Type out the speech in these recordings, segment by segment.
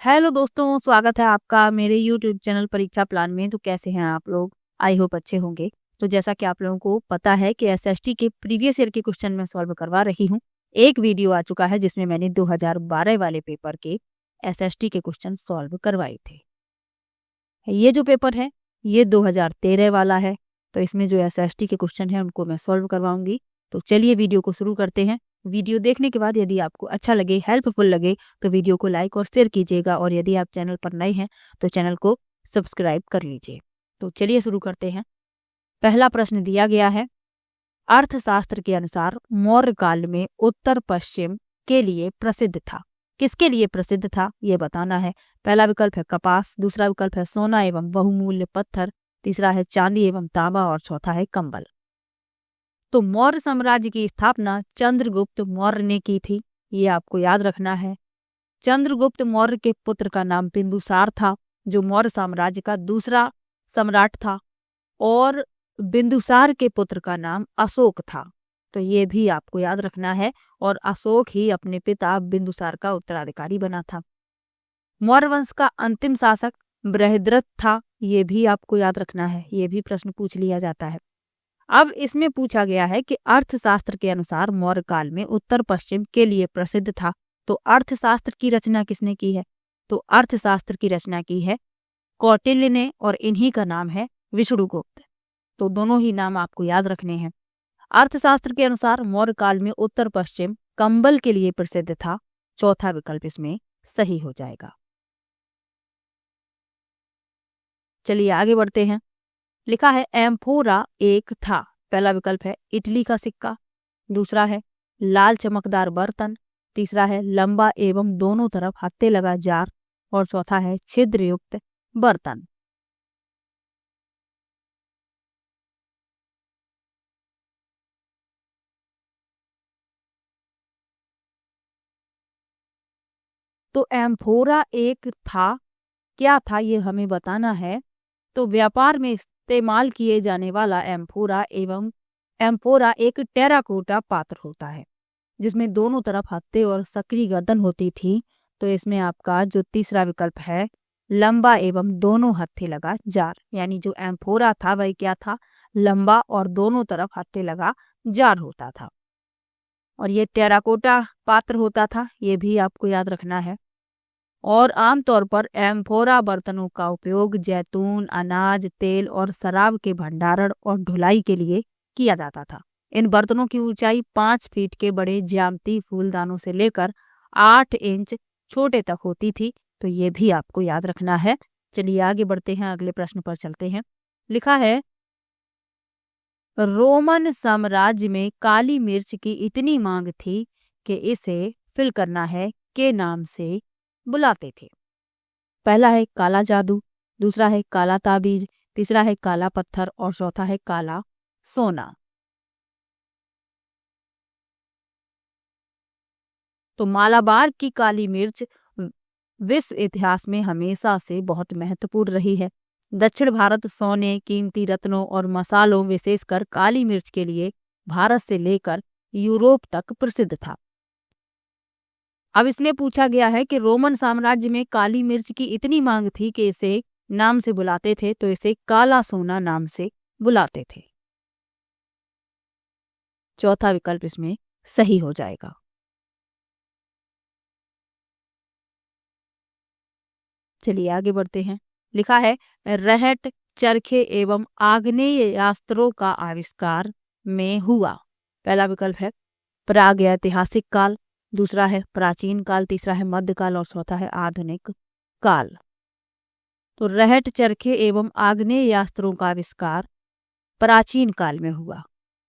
Hello दोस्तों, स्वागत है आपका मेरे यूट्यूब चैनल परीक्षा प्लान में। तो कैसे हैं आप लोग? आई होप अच्छे होंगे। तो जैसा कि आप लोगों को पता है कि एसएसटी के प्रीवियस ईयर के क्वेश्चन मैं सॉल्व करवा रही हूँ। एक वीडियो आ चुका है जिसमें मैंने 2012 वाले पेपर के एसएसटी के क्वेश्चन सॉल्व करवाए थे। ये जो पेपर है ये 2013 वाला है। तो इसमें जो एसएसटी के क्वेश्चन है उनको मैं सॉल्व करवाऊंगी। तो चलिए वीडियो को शुरू करते हैं। वीडियो देखने के बाद यदि आपको अच्छा लगे, हेल्पफुल लगे तो वीडियो को लाइक और शेयर कीजिएगा, और यदि आप चैनल पर नए हैं तो चैनल को सब्सक्राइब कर लीजिए। तो चलिए शुरू करते हैं। पहला प्रश्न दिया गया है, अर्थशास्त्र के अनुसार मौर्य काल में उत्तर पश्चिम के लिए प्रसिद्ध था। किसके लिए प्रसिद्ध था ये बताना है। पहला विकल्प है कपास, दूसरा विकल्प है सोना एवं बहुमूल्य पत्थर, तीसरा है चांदी एवं तांबा और चौथा है कंबल। तो मौर्य साम्राज्य की स्थापना चंद्रगुप्त मौर्य ने की थी, ये आपको याद रखना है। चंद्रगुप्त मौर्य के पुत्र का नाम बिंदुसार था, जो मौर्य साम्राज्य का दूसरा सम्राट था, और बिंदुसार के पुत्र का नाम अशोक था। तो ये भी आपको याद रखना है, और अशोक ही अपने पिता बिंदुसार का उत्तराधिकारी बना था। मौर्य वंश का अंतिम शासक बृहद्रथ था, ये भी आपको याद रखना है, ये भी प्रश्न पूछ लिया जाता है। अब इसमें पूछा गया है कि अर्थशास्त्र के अनुसार मौर्य काल में उत्तर पश्चिम के लिए प्रसिद्ध था। तो अर्थशास्त्र की रचना किसने की है? तो अर्थशास्त्र की रचना की है कौटिल्य ने, और इन्हीं का नाम है विष्णुगुप्त। तो दोनों ही नाम आपको याद रखने हैं। अर्थशास्त्र के अनुसार मौर्य काल में उत्तर पश्चिम कंबल के लिए प्रसिद्ध था। चौथा विकल्प इसमें सही हो जाएगा। चलिए आगे बढ़ते हैं। लिखा है एम्फोरा एक था। पहला विकल्प है इटली का सिक्का, दूसरा है लाल चमकदार बर्तन, तीसरा है लंबा एवं दोनों तरफ हत्थे लगा जार, और चौथा है छिद्र युक्त बर्तन। तो एम्फोरा एक था, क्या था ये हमें बताना है। तो व्यापार में इस्तेमाल किए जाने वाला एम्फोरा एक टेराकोटा पात्र होता है, जिसमें दोनों तरफ हत्थे और सकरी गर्दन होती थी। तो इसमें आपका जो तीसरा विकल्प है लंबा एवं दोनों हत्थे लगा जार, यानी जो एम्फोरा था वह क्या था? लंबा और दोनों तरफ हत्थे लगा जार होता था, और ये टेराकोटा पात्र होता था, ये भी आपको याद रखना है। और आमतौर पर एम्फोरा बर्तनों का उपयोग जैतून, अनाज, तेल और शराब के भंडारण और ढुलाई के लिए किया जाता था। इन बर्तनों की ऊंचाई 5 फीट के बड़े ज्यामितीय फूलदानों से लेकर 8 इंच छोटे तक होती थी। तो ये भी आपको याद रखना है। चलिए आगे बढ़ते हैं, अगले प्रश्न पर चलते हैं। लिखा है रोमन साम्राज्य में काली मिर्च की इतनी मांग थी कि इसे फिल करना है के नाम से बुलाते थे। पहला है काला जादू, दूसरा है काला ताबीज, तीसरा है काला पत्थर और चौथा है काला सोना। तो मालाबार की काली मिर्च विश्व इतिहास में हमेशा से बहुत महत्वपूर्ण रही है। दक्षिण भारत सोने, कीमती रत्नों और मसालों, विशेषकर काली मिर्च के लिए भारत से लेकर यूरोप तक प्रसिद्ध था। अब इसमें पूछा गया है कि रोमन साम्राज्य में काली मिर्च की इतनी मांग थी कि इसे नाम से बुलाते थे, तो इसे काला सोना नाम से बुलाते थे। चौथा विकल्प इसमें सही हो जाएगा। चलिए आगे बढ़ते हैं। लिखा है रहट, चरखे एवं आग्नेयास्त्रों का आविष्कार में हुआ। पहला विकल्प है प्रागैतिहासिक काल, दूसरा है प्राचीन काल, तीसरा है मध्यकाल और चौथा है आधुनिक काल। तो रहट, चरखे एवं आग्नेयास्त्रों का आविष्कार प्राचीन काल में हुआ।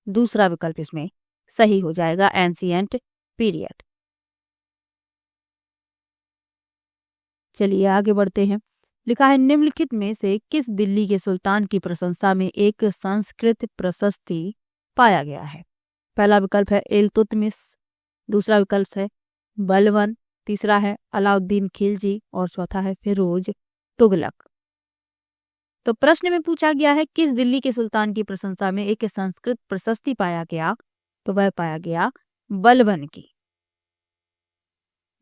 दूसरा विकल्प इसमें सही हो जाएगा, एंशिएंट पीरियड। चलिए आगे बढ़ते हैं। लिखा है निम्नलिखित में से किस दिल्ली के सुल्तान की प्रशंसा में एक संस्कृत प्रशस्ति पाया गया है? पहला विकल्प है इल्तुतमिश, दूसरा विकल्प है बलबन, तीसरा है अलाउद्दीन खिलजी और चौथा है फिरोज तुगलक। तो प्रश्न में पूछा गया है किस दिल्ली के सुल्तान की प्रशंसा में एक संस्कृत प्रशस्ति पाया गया, तो वह पाया गया बलबन की।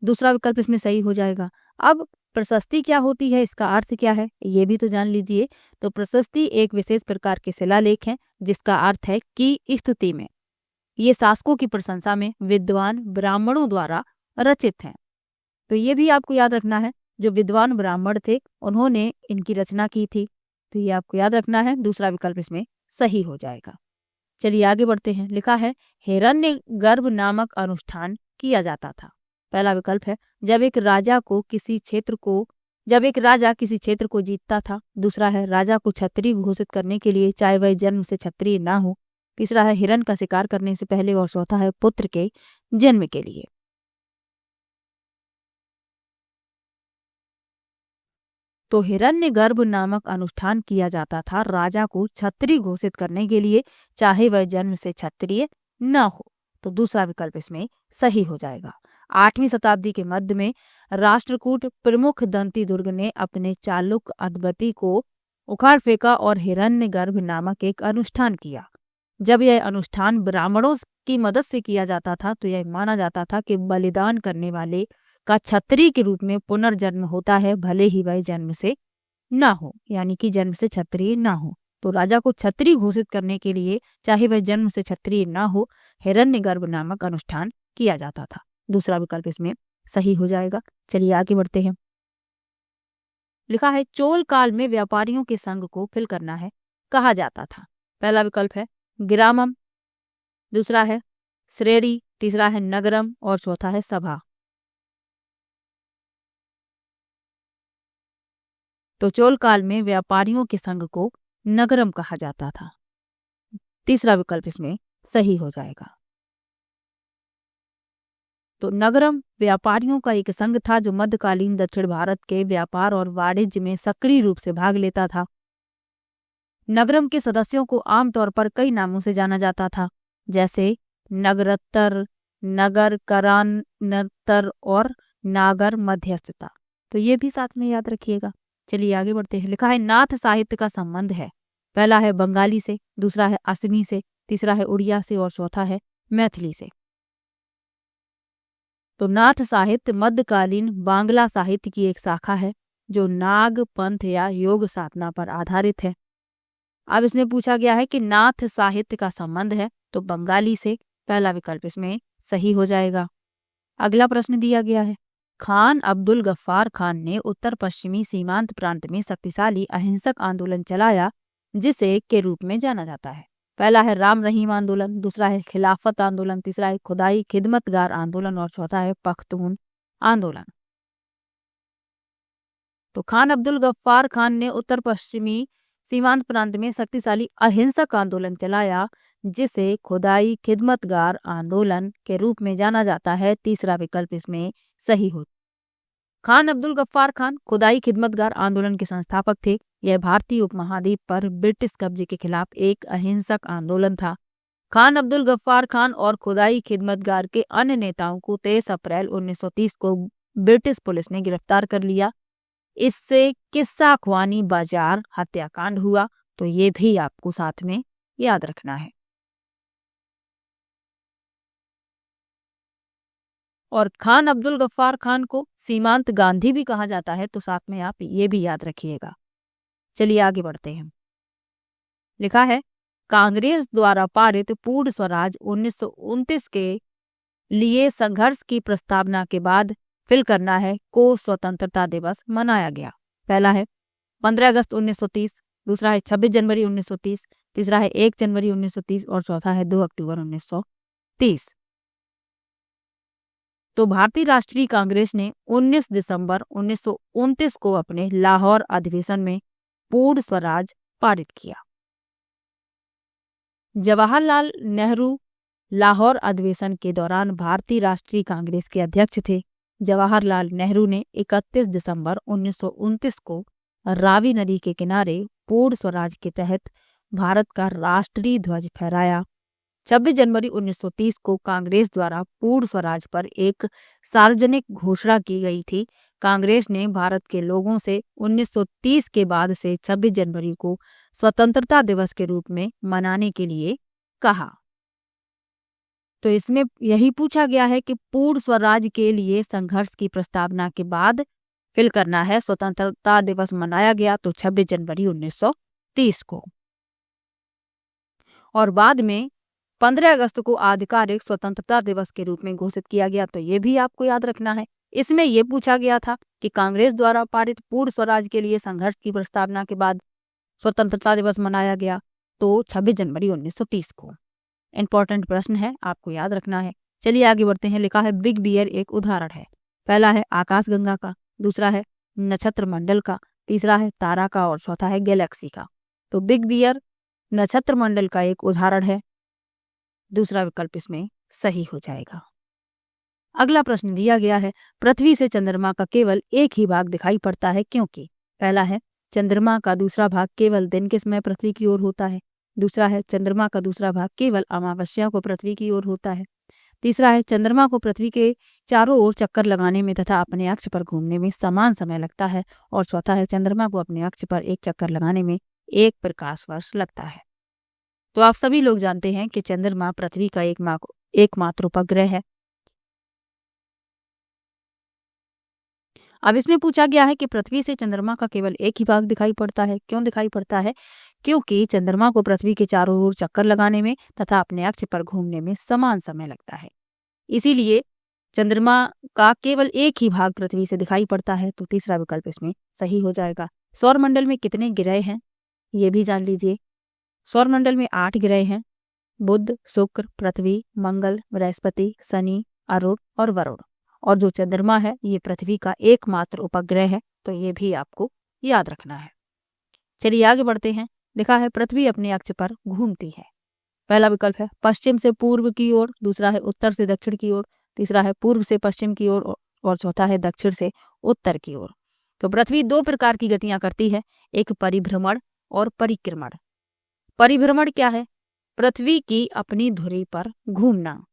दूसरा विकल्प इसमें सही हो जाएगा। अब प्रशस्ति क्या होती है, इसका अर्थ क्या है, ये भी तो जान लीजिए। तो प्रशस्ति एक विशेष प्रकार के शिलालेख है जिसका अर्थ है कि स्तुति में। ये शासकों की प्रशंसा में विद्वान ब्राह्मणों द्वारा रचित हैं। तो ये भी आपको याद रखना है, जो विद्वान ब्राह्मण थे उन्होंने इनकी रचना की थी। तो ये आपको याद रखना है, दूसरा विकल्प इसमें सही हो जाएगा। चलिए आगे बढ़ते हैं। लिखा है हिरण्यगर्भ नामक अनुष्ठान किया जाता था। पहला विकल्प है जब एक राजा किसी क्षेत्र को जीतता था। दूसरा है राजा को क्षत्रिय घोषित करने के लिए, चाहे वह जन्म से क्षत्रिय ना हो। तीसरा है हिरण का शिकार करने से पहले, और चौथा है पुत्र के जन्म के लिए। तो हिरण्यगर्भ नामक अनुष्ठान किया जाता था राजा को क्षत्रिय घोषित करने के लिए, चाहे वह जन्म से क्षत्रिय न हो। तो दूसरा विकल्प इसमें सही हो जाएगा। 8वीं शताब्दी के मध्य में राष्ट्रकूट प्रमुख दंतीदुर्ग ने अपने चालुक्य अधिपति को उखाड़ फेंका और हिरण्यगर्भ नामक एक अनुष्ठान किया। जब यह अनुष्ठान ब्राह्मणों की मदद से किया जाता था तो यह माना जाता था कि बलिदान करने वाले का क्षत्रिय के रूप में पुनर्जन्म होता है, भले ही वह जन्म से ना हो, यानी कि जन्म से क्षत्रिय ना हो। तो राजा को क्षत्रिय घोषित करने के लिए, चाहे वह जन्म से क्षत्रिय ना हो, हिरण्यगर्भ नामक अनुष्ठान किया जाता था। दूसरा विकल्प इसमें सही हो जाएगा। चलिए आगे बढ़ते हैं। लिखा है चोल काल में व्यापारियों के संघ को फिल करना है कहा जाता था। पहला विकल्प है ग्रामम, दूसरा है श्रेणी, तीसरा है नगरम और चौथा है सभा। तो चोल काल में व्यापारियों के संघ को नगरम कहा जाता था। तीसरा विकल्प इसमें सही हो जाएगा। तो नगरम व्यापारियों का एक संघ था जो मध्यकालीन दक्षिण भारत के व्यापार और वाणिज्य में सक्रिय रूप से भाग लेता था। नगरम के सदस्यों को आमतौर पर कई नामों से जाना जाता था, जैसे नगरत्तर, नगर करानतर और नागर मध्यस्थता। तो ये भी साथ में याद रखिएगा। चलिए आगे बढ़ते हैं। लिखा है नाथ साहित्य का संबंध है। पहला है बंगाली से, दूसरा है असमी से, तीसरा है उड़िया से और चौथा है मैथिली से। तो नाथ साहित्य मध्यकालीन बांग्ला साहित्य की एक शाखा है जो नाग पंथ या योग साधना पर आधारित है। अब इसमें पूछा गया है कि नाथ साहित्य का संबंध है तो बंगाली से। पहला विकल्प इसमें सही हो जाएगा। अगला प्रश्न दिया गया है खान अब्दुल गफ्फार खान ने उत्तर पश्चिमी सीमांत प्रांत में शक्तिशाली अहिंसक आंदोलन चलाया जिसे के रूप में जाना जाता है। पहला है राम रहीम आंदोलन, दूसरा है खिलाफत आंदोलन, तीसरा है खुदाई खिदमतगार आंदोलन और चौथा है पख्तून आंदोलन। तो खान अब्दुल गफ्फार खान ने उत्तर पश्चिमी सीमांत प्रांत में शक्तिशाली अहिंसक आंदोलन चलाया जिसे खुदाई खिदमतगार आंदोलन के रूप में जाना जाता है। तीसरा विकल्प इसमें सही हो। खान अब्दुल गफ्फार खान खुदाई खिदमतगार आंदोलन के संस्थापक थे। यह भारतीय उपमहाद्वीप पर ब्रिटिश कब्जे के खिलाफ एक अहिंसक आंदोलन था। खान अब्दुल गफ्फार खान और खुदाई खिदमतगार के अन्य नेताओं को 23 अप्रैल 1930 को ब्रिटिश पुलिस ने गिरफ्तार कर लिया। इससे किस्सा ख्वानी बाजार हत्याकांड हुआ। तो ये भी आपको साथ में याद रखना है। और खान अब्दुल गफ्फार खान को सीमांत गांधी भी कहा जाता है, तो साथ में आप ये भी याद रखिएगा। चलिए आगे बढ़ते हैं। लिखा है कांग्रेस द्वारा पारित पूर्ण स्वराज 1929 के लिए संघर्ष की प्रस्तावना के बाद फिल करना है को स्वतंत्रता दिवस मनाया गया। पहला है 15 अगस्त 1930, दूसरा है 26 जनवरी 1930, तीसरा है 1 जनवरी 1930 और चौथा है 2 अक्टूबर 1930। तो भारतीय राष्ट्रीय कांग्रेस ने 19 दिसंबर 1929 को अपने लाहौर अधिवेशन में पूर्ण स्वराज पारित किया। जवाहरलाल नेहरू लाहौर अधिवेशन के दौरान भारतीय राष्ट्रीय कांग्रेस के अध्यक्ष थे। जवाहरलाल नेहरू ने 31 दिसंबर 1929 को रावी नदी के किनारे पूर्ण स्वराज के तहत भारत का राष्ट्रीय ध्वज फहराया। 26 जनवरी 1930 को कांग्रेस द्वारा पूर्ण स्वराज पर एक सार्वजनिक घोषणा की गई थी। कांग्रेस ने भारत के लोगों से 1930 के बाद से 26 जनवरी को स्वतंत्रता दिवस के रूप में मनाने के लिए कहा। तो इसमें यही पूछा गया है कि पूर्ण स्वराज के लिए संघर्ष की प्रस्तावना के बाद फिल करना है स्वतंत्रता दिवस मनाया गया तो 26 जनवरी 1930 को, और बाद में 15 अगस्त को आधिकारिक स्वतंत्रता दिवस के रूप में घोषित किया गया। तो ये भी आपको याद रखना है। इसमें यह पूछा गया था कि कांग्रेस द्वारा पारित पूर्ण स्वराज के लिए संघर्ष की प्रस्तावना के बाद स्वतंत्रता दिवस मनाया गया तो 26 जनवरी 1930 को। इंपॉर्टेंट प्रश्न है, आपको याद रखना है। चलिए आगे बढ़ते हैं। लिखा है बिग बियर एक उदाहरण है। पहला है आकाशगंगा का, दूसरा है नक्षत्र मंडल का, तीसरा है तारा का और चौथा है गैलेक्सी का। तो बिग बियर नक्षत्र मंडल का एक उदाहरण है, दूसरा विकल्प इसमें सही हो जाएगा। अगला प्रश्न दिया गया है पृथ्वी से चंद्रमा का केवल एक ही भाग दिखाई पड़ता है क्योंकि। पहला है चंद्रमा का दूसरा भाग केवल दिन के समय पृथ्वी की ओर होता है, दूसरा है चंद्रमा का दूसरा भाग केवल अमावस्या को पृथ्वी की ओर होता है, तीसरा है चंद्रमा को पृथ्वी के चारों ओर चक्कर लगाने में तथा अपने अक्ष पर घूमने में समान समय लगता है, और चौथा है चंद्रमा को अपने अक्ष पर एक चक्कर लगाने में 1 प्रकाश वर्ष लगता है। तो आप सभी लोग जानते हैं कि चंद्रमा पृथ्वी का एकमात्र उपग्रह है। अब इसमें पूछा गया है कि पृथ्वी से चंद्रमा का केवल एक ही भाग दिखाई पड़ता है। क्यों दिखाई पड़ता है? क्योंकि चंद्रमा को पृथ्वी के चारों ओर चक्कर लगाने में तथा अपने अक्ष पर घूमने में समान समय लगता है, इसीलिए चंद्रमा का केवल एक ही भाग पृथ्वी से दिखाई पड़ता है। तो तीसरा विकल्प इसमें सही हो जाएगा। सौरमंडल में कितने ग्रह हैं ये भी जान लीजिए। सौरमंडल में 8 ग्रह हैं, बुध, शुक्र, पृथ्वी, मंगल, बृहस्पति, शनि, अरुण और वरुण। और जो चंद्रमा है ये पृथ्वी का एकमात्र उपग्रह है, तो ये भी आपको याद रखना है। चलिए आगे बढ़ते हैं। लिखा है पृथ्वी अपने अक्ष पर घूमती है। पहला विकल्प है पश्चिम से पूर्व की ओर, दूसरा है उत्तर से दक्षिण की ओर, तीसरा है पूर्व से पश्चिम की ओर और चौथा है दक्षिण से उत्तर की ओर। तो पृथ्वी 2 प्रकार की गतियां करती है, एक परिभ्रमण और परिक्रमण। परिभ्रमण क्या है? पृथ्वी की अपनी धुरी पर घूमना,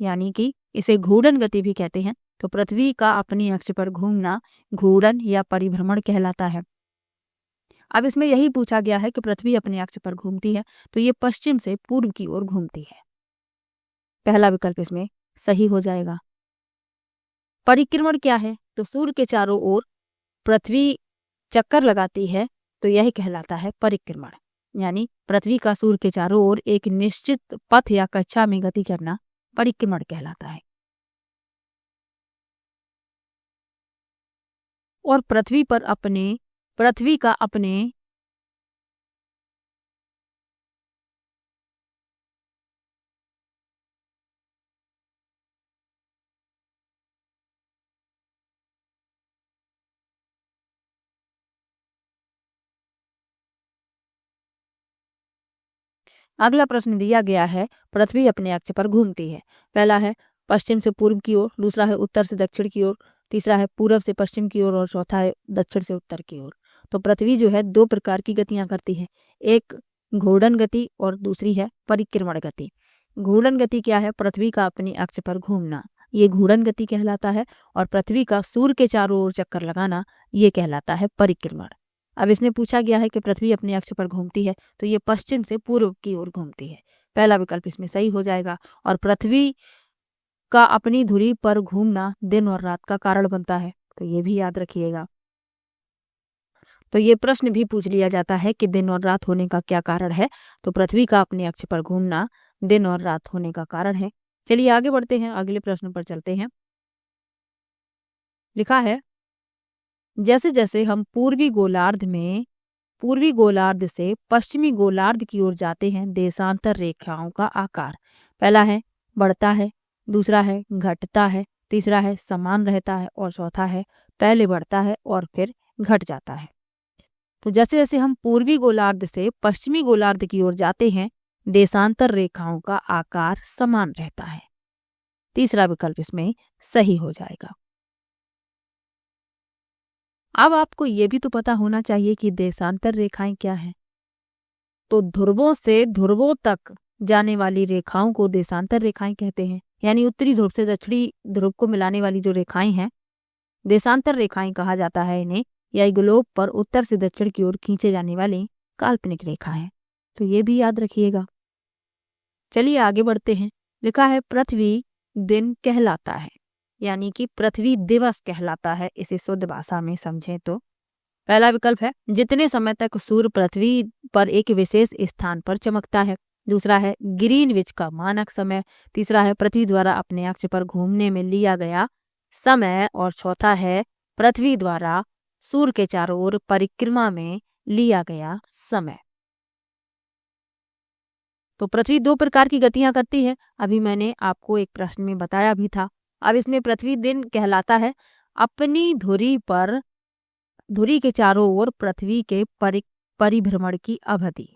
यानी कि इसे घूर्णन गति भी कहते हैं। तो पृथ्वी का अपनी अक्ष पर घूमना घूर्णन या परिभ्रमण कहलाता है। अब इसमें यही पूछा गया है कि पृथ्वी अपने अक्ष पर घूमती है तो ये पश्चिम से पूर्व की ओर घूमती है। पहला विकल्प इसमें सही हो जाएगा। परिक्रमण क्या है? तो सूर्य के चारों ओर पृथ्वी चक्कर लगाती है तो यही कहलाता है परिक्रमण, यानी पृथ्वी का सूर्य के चारों ओर एक निश्चित पथ या कक्षा में गति करना परिक्रमण कहलाता है। और पृथ्वी का अपने अगला प्रश्न दिया गया है पृथ्वी अपने अक्ष पर घूमती है। पहला है पश्चिम से पूर्व की ओर, दूसरा है उत्तर से दक्षिण की ओर, तीसरा है पूर्व से पश्चिम की ओर और चौथा है दक्षिण से उत्तर की ओर। तो पृथ्वी जो है 2 प्रकार की गतियां करती है, एक घूर्णन गति और दूसरी है परिक्रमण गति। घूर्णन गति क्या है? पृथ्वी का अपनी अक्ष पर घूमना, ये घूर्णन गति कहलाता है। और पृथ्वी का सूर्य के चारों ओर चक्कर लगाना ये कहलाता है परिक्रमण। अब इसमें पूछा गया है कि पृथ्वी अपने अक्ष पर घूमती है तो ये पश्चिम से पूर्व की ओर घूमती है। पहला विकल्प इसमें सही हो जाएगा। और पृथ्वी का अपनी धुरी पर घूमना दिन और रात का कारण बनता है, तो ये भी याद रखिएगा। तो ये प्रश्न भी पूछ लिया जाता है कि दिन और रात होने का क्या कारण है? तो पृथ्वी का अपने अक्ष पर घूमना दिन और रात होने का कारण है। चलिए आगे बढ़ते हैं, अगले प्रश्न पर चलते हैं। लिखा है जैसे जैसे हम पूर्वी गोलार्ध से पश्चिमी गोलार्ध की ओर जाते हैं देशांतर रेखाओं का आकार पहला है बढ़ता है, दूसरा है घटता है, तीसरा है समान रहता है और चौथा है पहले बढ़ता है और फिर घट जाता है। तो जैसे जैसे हम पूर्वी गोलार्ध से पश्चिमी गोलार्ध की ओर जाते हैं देशांतर रेखाओं का आकार समान रहता है। तीसरा विकल्प इसमें सही हो जाएगा। अब आपको ये भी तो पता होना चाहिए कि देशांतर रेखाएं क्या हैं। तो ध्रुवों से ध्रुवों तक जाने वाली रेखाओं को देशांतर रेखाएं कहते हैं, यानी उत्तरी ध्रुव से दक्षिणी ध्रुव को मिलाने वाली जो रेखाएं हैं देशांतर रेखाएं कहा जाता है इन्हें। यह ग्लोब पर उत्तर से दक्षिण की ओर खींचे जाने वाली काल्पनिक रेखा है, तो ये भी याद रखिएगा। चलिए आगे बढ़ते हैं। लिखा है पृथ्वी दिन कहलाता है। यानी कि पृथ्वी दिवस कहलाता है, इसे शुद्ध भाषा में समझें तो। पहला विकल्प है जितने समय तक सूर्य पृथ्वी पर एक विशेष स्थान पर चमकता है। दूसरा है ग्रीनविच का मानक समय। तीसरा है पृथ्वी द्वारा अपने अक्ष पर घूमने में लिया गया समय। और चौथा है पृथ्वी द्वारा सूर्य के चारों ओर परिक्रमा में लिया गया समय। तो पृथ्वी दो प्रकार की गतियां करती है, अभी मैंने आपको एक प्रश्न में बताया भी था। अब इसमें पृथ्वी दिन कहलाता है अपनी धुरी के चारों ओर पृथ्वी के परिभ्रमण की अवधि,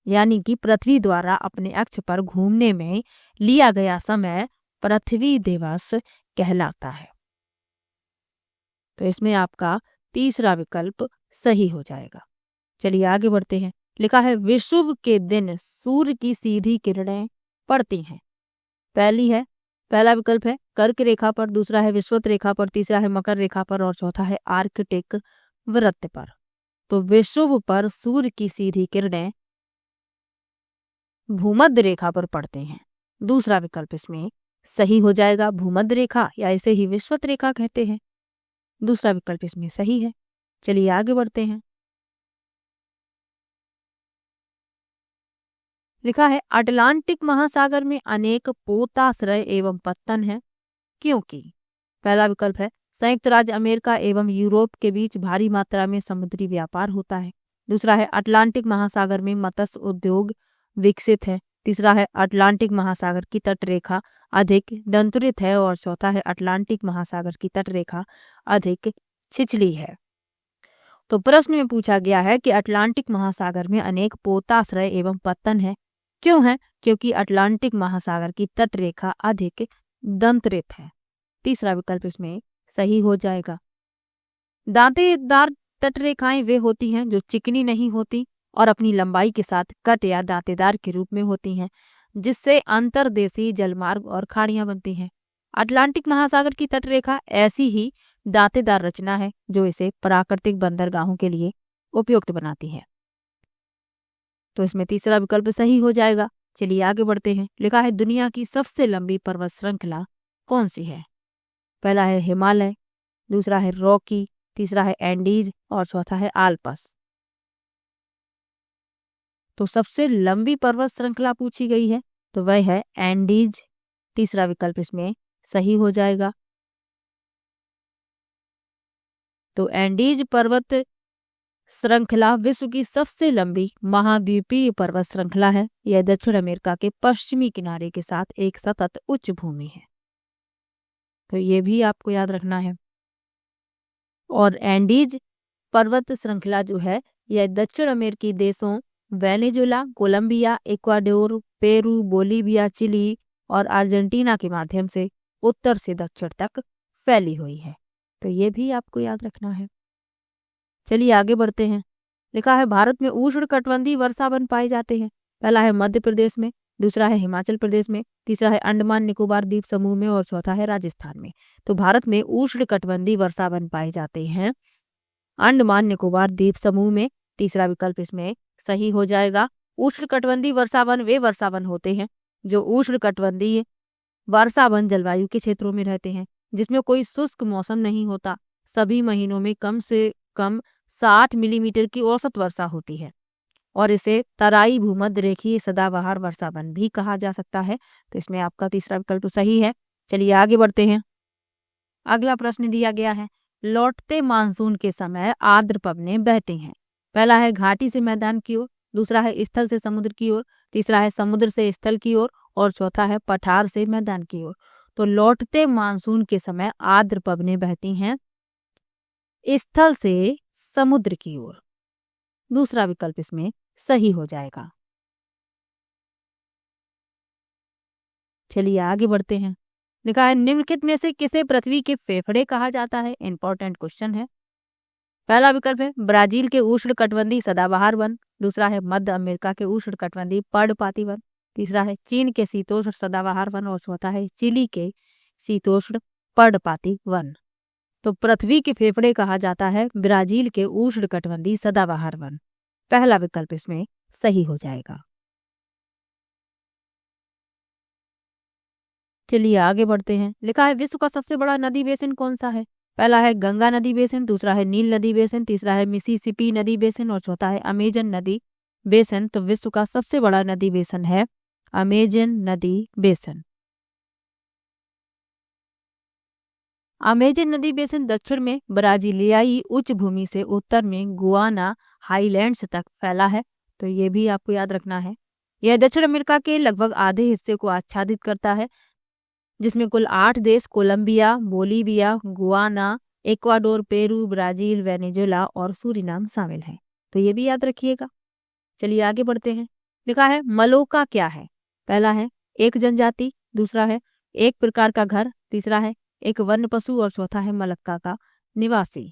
यानी कि पृथ्वी द्वारा अपने अक्ष पर घूमने में लिया गया समय पृथ्वी दिवस कहलाता है। तो इसमें आपका तीसरा विकल्प सही हो जाएगा। चलिए आगे बढ़ते हैं। लिखा है विषुव के दिन सूर्य की सीधी किरणें पड़ती हैं। पहला विकल्प है कर्क रेखा पर, दूसरा है विषुवत रेखा पर, तीसरा है मकर रेखा पर और चौथा है आर्कटिक वृत्त पर। तो विषुव पर सूर्य की सीधी किरणें भूमध्य रेखा पर पड़ते हैं। दूसरा विकल्प इसमें सही हो जाएगा, भूमध्य रेखा या इसे ही विषुवत रेखा कहते हैं। दूसरा विकल्प इसमें सही है। चलिए आगे बढ़ते हैं। लिखा है अटलांटिक महासागर में अनेक पोताश्रय एवं पत्तन है, क्योंकि पहला विकल्प है संयुक्त राज्य अमेरिका एवं यूरोप के बीच भारी मात्रा में समुद्री व्यापार होता है। दूसरा है अटलांटिक महासागर में मत्स्य उद्योग विकसित है। तीसरा है अटलांटिक महासागर की तटरेखा अधिक दंतुरित है और चौथा है अटलांटिक महासागर की तटरेखा अधिक छिछली है। तो प्रश्न में पूछा गया है कि अटलांटिक महासागर में अनेक पोताश्रय एवं पत्तन है, क्यों है? क्योंकि अटलांटिक महासागर की तटरेखा अधिक दंतरित है। तीसरा विकल्प इसमें सही हो जाएगा। दांतेदार तटरेखाएं वे होती हैं जो चिकनी नहीं होती और अपनी लंबाई के साथ कट या दांतेदार के रूप में होती हैं, जिससे अंतर्देशीय जलमार्ग और खाड़ियां बनती हैं। अटलांटिक महासागर की तटरेखा ऐसी ही दांतेदार रचना है जो इसे प्राकृतिक बंदरगाहों के लिए उपयुक्त बनाती है। तो इसमें तीसरा विकल्प सही हो जाएगा। चलिए आगे बढ़ते हैं। लिखा है दुनिया की सबसे लंबी पर्वत श्रृंखला कौन सी है? पहला है हिमालय, दूसरा है रॉकी, तीसरा है एंडीज और चौथा है आल्पस। तो सबसे लंबी पर्वत श्रृंखला पूछी गई है तो वह है एंडीज। तीसरा विकल्प इसमें सही हो जाएगा। तो एंडीज पर्वत श्रृंखला विश्व की सबसे लंबी महाद्वीपीय पर्वत श्रृंखला है। यह दक्षिण अमेरिका के पश्चिमी किनारे के साथ एक सतत उच्च भूमि है, तो ये भी आपको याद रखना है। और एंडीज पर्वत श्रृंखला जो है यह दक्षिण अमेरिकी देशों Venezuela, Colombia, Ecuador, Peru, Bolivia, Chile और अर्जेंटीना के माध्यम से उत्तर से दक्षिण तक फैली हुई है, तो ये भी आपको याद रखना है। चलिए आगे बढ़ते हैं। लिखा है भारत में उष्णकटिबंधीय वर्षावन पाए जाते हैं। पहला है मध्य प्रदेश में, दूसरा है हिमाचल प्रदेश में, तीसरा है अंडमान निकोबार द्वीप समूह में और चौथा है राजस्थान में। तो भारत में उष्णकटिबंधीय वर्षावन पाए जाते हैं अंडमान निकोबार द्वीप समूह में। तीसरा विकल्प इसमें सही हो जाएगा। उष्णकटिबंधीय वर्षावन वे वर्षावन होते हैं जो उष्णकटिबंधीय वर्षावन जलवायु के क्षेत्रों में रहते हैं, जिसमें कोई शुष्क मौसम नहीं होता। सभी महीनों में कम से कम 60 मिलीमीटर की औसत वर्षा होती है और इसे तराई भूमध्य रेखीय सदाबहार वर्षावन भी कहा जा सकता है। तो इसमें आपका तीसरा विकल्प तो सही है। चलिए आगे बढ़ते हैं। अगला प्रश्न दिया गया है लौटते मानसून के समय आर्द्र पवनें बहती हैं। पहला है घाटी से मैदान की ओर, दूसरा है स्थल से समुद्र की ओर, तीसरा है समुद्र से स्थल की ओर और चौथा है पठार से मैदान की ओर। तो लौटते मानसून के समय आर्द्र पवनें बहती हैं स्थल से समुद्र की ओर। दूसरा विकल्प इसमें सही हो जाएगा। चलिए आगे बढ़ते हैं। लिखा है निम्नलिखित में से किसे पृथ्वी के फेफड़े कहा जाता है? इंपॉर्टेंट क्वेश्चन है। पहला विकल्प है ब्राजील के उष्णकटिबंधीय सदाबहार वन, दूसरा है मध्य अमेरिका के उष्णकटिबंधीय पर्णपाती वन, तीसरा है चीन के शीतोष्ण सदाबहार वन और चौथा है चिली के शीतोष्ण पर्णपाती वन। तो पृथ्वी के फेफड़े कहा जाता है ब्राजील के उष्णकटिबंधीय सदाबहार वन। पहला विकल्प इसमें सही हो जाएगा। चलिए आगे बढ़ते हैं। लिखा है विश्व का सबसे बड़ा नदी बेसिन कौन सा है? पहला है गंगा नदी बेसिन, दूसरा है नील नदी बेसिन, तीसरा है मिसिसिपी नदी बेसिन और चौथा है अमेजन नदी बेसिन। तो विश्व का सबसे बड़ा नदी बेसिन है अमेजन नदी बेसिन। अमेजन नदी बेसिन दक्षिण में ब्राजीलियाई उच्च भूमि से उत्तर में गुआना हाईलैंड्स तक फैला है। तो ये भी आपको याद रखना है। यह दक्षिण अमेरिका के लगभग आधे हिस्से को आच्छादित करता है, जिसमें कुल 8 देश Colombia, Bolivia, Guyana, Ecuador, Peru, Brazil, Venezuela और सूरीनाम शामिल हैं। तो ये भी याद रखिएगा। चलिए आगे बढ़ते हैं। लिखा है मलोका क्या है? पहला है एक जनजाति, दूसरा है एक प्रकार का घर, तीसरा है एक वन्य पशु और चौथा है मलक्का का निवासी।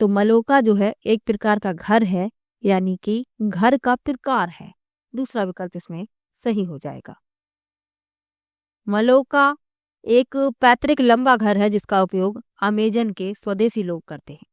तो मलोका जो है एक प्रकार का घर है, यानी कि घर का प्रकार है। दूसरा विकल्प इसमें सही हो जाएगा। मलोका एक पैतृक लंबा घर है जिसका उपयोग अमेजन के स्वदेशी लोग करते हैं।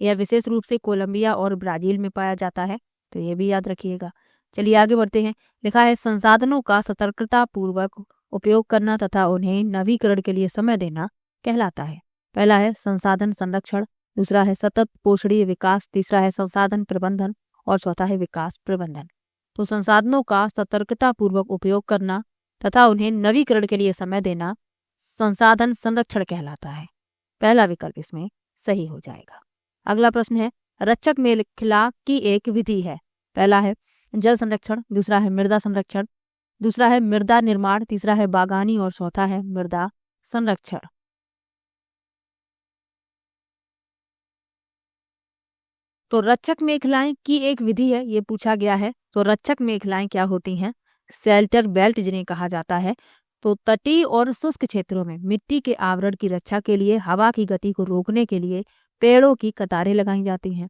यह विशेष रूप से कोलंबिया और ब्राजील में पाया जाता है। तो ये भी याद रखिएगा। चलिए आगे बढ़ते हैं। लिखा है संसाधनों का सतर्कता पूर्वक उपयोग करना तथा उन्हें नवीकरण के लिए समय देना कहलाता है। पहला है संसाधन संरक्षण, दूसरा है सतत पोषणीय विकास, तीसरा है संसाधन प्रबंधन और चौथा है विकास प्रबंधन। तो संसाधनों का सतर्कता पूर्वक उपयोग करना तथा उन्हें नवीकरण के लिए समय देना संसाधन संरक्षण कहलाता है। पहला विकल्प इसमें सही हो जाएगा। अगला प्रश्न है रक्षक मेखला की एक विधि है। पहला है जल संरक्षण, दूसरा है मृदा संरक्षण, दूसरा है मृदा निर्माण, तीसरा है बागानी और चौथा है मृदा संरक्षण। तो रक्षक मेखलाएं की एक विधि है, ये पूछा गया है। तो रक्षक मेखलाएं क्या होती हैं? शेल्टर बेल्ट जिन्हें कहा जाता है। तो तटीय और शुष्क क्षेत्रों में मिट्टी के आवरण की रक्षा के लिए हवा की गति को रोकने के लिए पेड़ों की कतारें लगाई जाती हैं।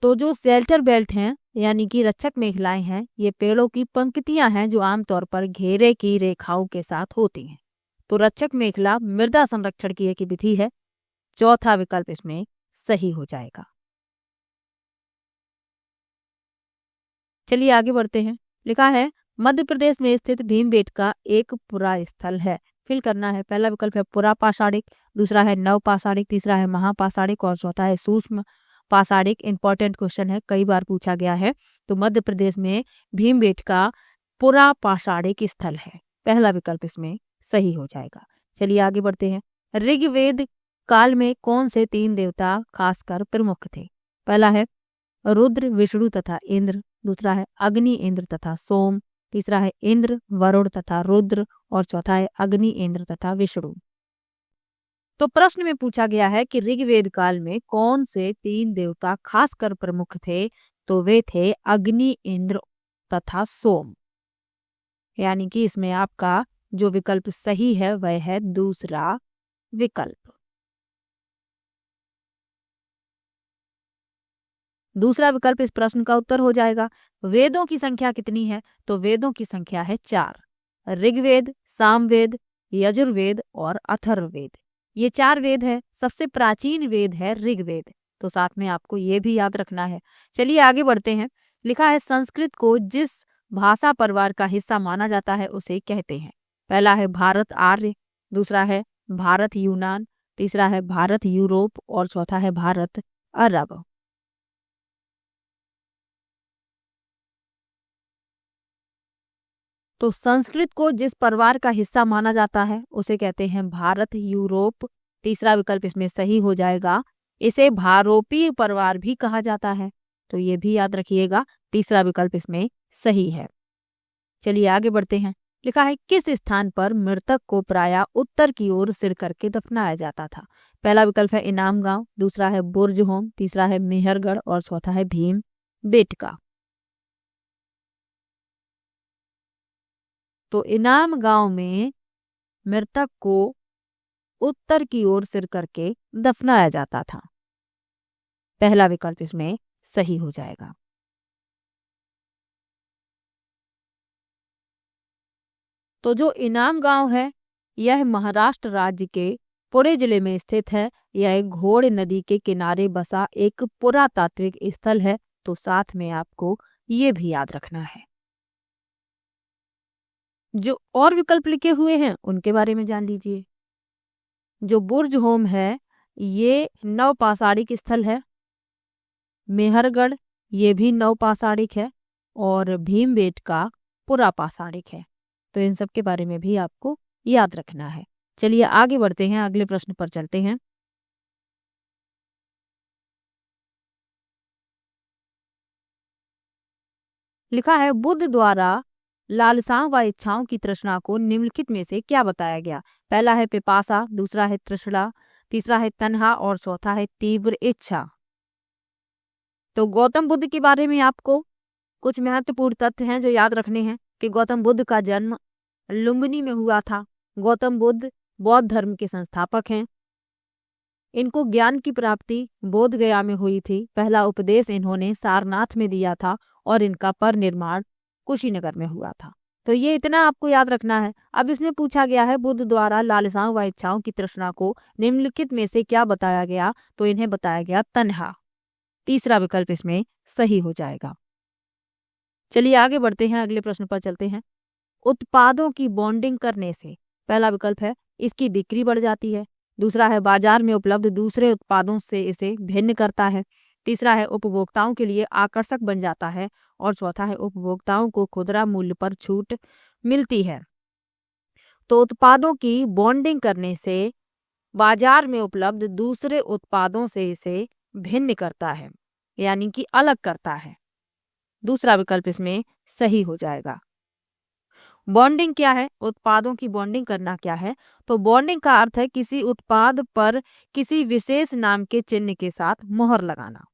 तो जो शेल्टर बेल्ट हैं यानी कि रक्षक मेखलाएं हैं, ये पेड़ों की पंक्तियां हैं जो आमतौर पर घेरे की रेखाओं के साथ होती हैं। तो रक्षक मेखला मृदा संरक्षण की एक विधि है। चौथा विकल्प इसमें सही हो जाएगा। चलिए आगे बढ़ते हैं। लिखा है मध्य प्रदेश में स्थित भीमबेटका एक पुरा स्थल है। फिल करना है। पहला विकल्प है पुरा पाषाणिक, दूसरा है नव पाषाणिक, तीसरा है महापाषाणिक और चौथा है सूक्ष्म पाषाणिक। इंपॉर्टेंट क्वेश्चन है, कई बार पूछा गया है। तो मध्य प्रदेश में भीमबेटका पुरा पाषाणिक स्थल है। पहला विकल्प इसमें सही हो जाएगा। चलिए आगे बढ़ते हैं। ऋग्वेद काल में कौन से 3 देवता खासकर प्रमुख थे? पहला है रुद्र, विष्णु तथा इंद्र, दूसरा है अग्नि, इंद्र तथा सोम, तीसरा है इंद्र, वरुण तथा रुद्र और चौथा है अग्नि, इंद्र तथा विष्णु। तो प्रश्न में पूछा गया है कि ऋग्वेद काल में कौन से 3 देवता खासकर प्रमुख थे? तो वे थे अग्नि, इंद्र तथा सोम। यानी कि इसमें आपका जो विकल्प सही है वह है दूसरा विकल्प। दूसरा विकल्प इस प्रश्न का उत्तर हो जाएगा। वेदों की संख्या कितनी है? तो वेदों की संख्या है 4। ऋग्वेद, सामवेद, यजुर्वेद और अथर्ववेद। ये 4 वेद है। सबसे प्राचीन वेद है ऋग्वेद। तो साथ में आपको ये भी याद रखना है। चलिए आगे बढ़ते हैं। लिखा है संस्कृत को जिस भाषा परिवार का हिस्सा माना जाता है उसे कहते हैं। पहला है भारत आर्य, दूसरा है भारत यूनान, तीसरा है भारत यूरोप और चौथा है भारत अरब। तो संस्कृत को जिस परिवार का हिस्सा माना जाता है उसे कहते हैं भारत यूरोप। तीसरा विकल्प इसमें सही हो जाएगा। इसे भारोपीय परिवार भी कहा जाता है। तो ये भी याद रखिएगा। तीसरा विकल्प इसमें सही है। चलिए आगे बढ़ते हैं। लिखा है किस स्थान पर मृतक को प्रायः उत्तर की ओर सिर करके दफनाया जाता था? पहला विकल्प है इनाम गांव, दूसरा है बुर्ज होम, तीसरा है मेहरगढ़ और चौथा है भीम बेटका। तो इनाम गांव में मृतक को उत्तर की ओर सिर करके दफनाया जाता था। पहला विकल्प इसमें सही हो जाएगा। तो जो इनाम गांव है यह महाराष्ट्र राज्य के पुणे जिले में स्थित है। यह एक घोड़ नदी के किनारे बसा एक पुरातात्विक स्थल है। तो साथ में आपको ये भी याद रखना है। जो और विकल्प लिखे हुए हैं उनके बारे में जान लीजिए। जो बुर्ज होम है ये नवपाषाणिक स्थल है। मेहरगढ़ ये भी नवपाषाणिक है और भीमबेटका पुरापाषाणिक है। तो इन सब के बारे में भी आपको याद रखना है। चलिए आगे बढ़ते हैं, अगले प्रश्न पर चलते हैं। लिखा है बुद्ध द्वारा लालसाओं व इच्छाओं की तृष्णा को निम्नलिखित में से क्या बताया गया। पहला है पिपासा, दूसरा है तृष्णा, तीसरा है तन्हा और चौथा है तीव्र इच्छा। तो गौतम बुद्ध के बारे में आपको कुछ महत्वपूर्ण तथ्य हैं जो याद रखने हैं कि गौतम बुद्ध का जन्म लुम्बिनी में हुआ था। गौतम बुद्ध बौद्ध धर्म के संस्थापक हैं। इनको ज्ञान की प्राप्ति बोध गया में हुई थी। पहला उपदेश इन्होंने सारनाथ में दिया था और इनका परिनिर्वाण कुशीनगर में हुआ था। तो ये इतना आपको याद रखना है। अब इसमें पूछा गया है बुद्ध द्वारा लालसाओं व इच्छाओं की तृष्णा को निम्नलिखित में से क्या बताया गया, तो इन्हें बताया गया तन्हा। तीसरा विकल्प इसमें सही हो जाएगा। चलिए आगे बढ़ते हैं, अगले प्रश्न पर चलते हैं। उत्पादों की बॉन्डिंग करने से, पहला विकल्प है इसकी बिक्री बढ़ जाती है, दूसरा है बाजार में उपलब्ध दूसरे उत्पादों से इसे भिन्न करता है, तीसरा है उपभोक्ताओं के लिए आकर्षक बन जाता है और चौथा है उपभोक्ताओं को खुदरा मूल्य पर छूट मिलती है। तो उत्पादों की बॉन्डिंग करने से बाजार में उपलब्ध दूसरे उत्पादों से इसे भिन्न करता है, यानी कि अलग करता है। दूसरा विकल्प इसमें सही हो जाएगा। बॉन्डिंग क्या है, उत्पादों की बॉन्डिंग करना क्या है, तो बॉन्डिंग का अर्थ है किसी उत्पाद पर किसी विशेष नाम के चिन्ह के साथ मोहर लगाना।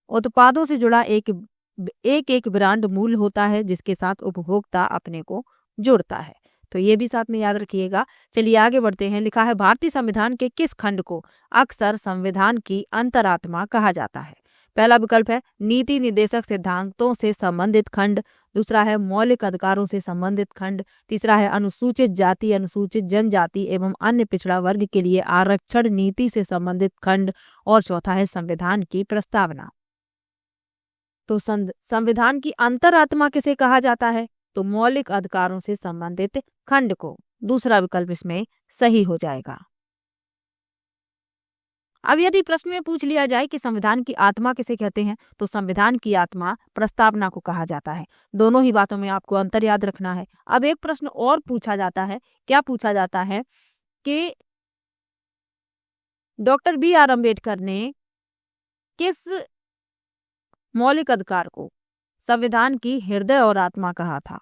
उत्पादों से जुड़ा एक ब्रांड मूल्य होता है जिसके साथ उपभोक्ता अपने को जुड़ता है। तो ये भी साथ में याद रखिएगा। चलिए आगे बढ़ते हैं। लिखा है भारतीय संविधान के किस खंड को अक्सर संविधान की अंतरात्मा कहा जाता है। पहला विकल्प है नीति निर्देशक सिद्धांतों से संबंधित खंड, दूसरा है मौलिक अधिकारों से संबंधित खंड, तीसरा है अनुसूचित जाति अनुसूचित जनजाति एवं अन्य पिछड़ा वर्ग के लिए आरक्षण नीति से संबंधित खंड और चौथा है संविधान की प्रस्तावना। तो संविधान की अंतरात्मा किसे कहा जाता है, तो मौलिक अधिकारों से संबंधित खंड को। दूसरा विकल्प इसमें सही हो जाएगा। अब यदि प्रश्न में पूछ लिया जाए कि संविधान की आत्मा किसे कहते हैं, तो संविधान की आत्मा प्रस्तावना को कहा जाता है। दोनों ही बातों में आपको अंतर याद रखना है। अब एक प्रश्न और पूछा जाता है, क्या पूछा जाता है कि डॉक्टर B.R. अम्बेडकर ने किस मौलिक अधिकार को संविधान की हृदय और आत्मा कहा था,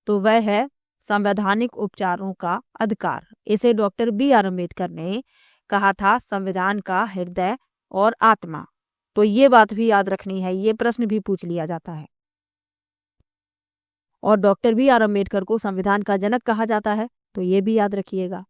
तो वह है संवैधानिक उपचारों का अधिकार। इसे डॉक्टर B.R. अम्बेडकर ने कहा था संविधान का हृदय और आत्मा। तो ये बात भी याद रखनी है, ये प्रश्न भी पूछ लिया जाता है। और डॉक्टर B.R. अम्बेडकर को संविधान का जनक कहा जाता है, तो ये भी याद रखिएगा।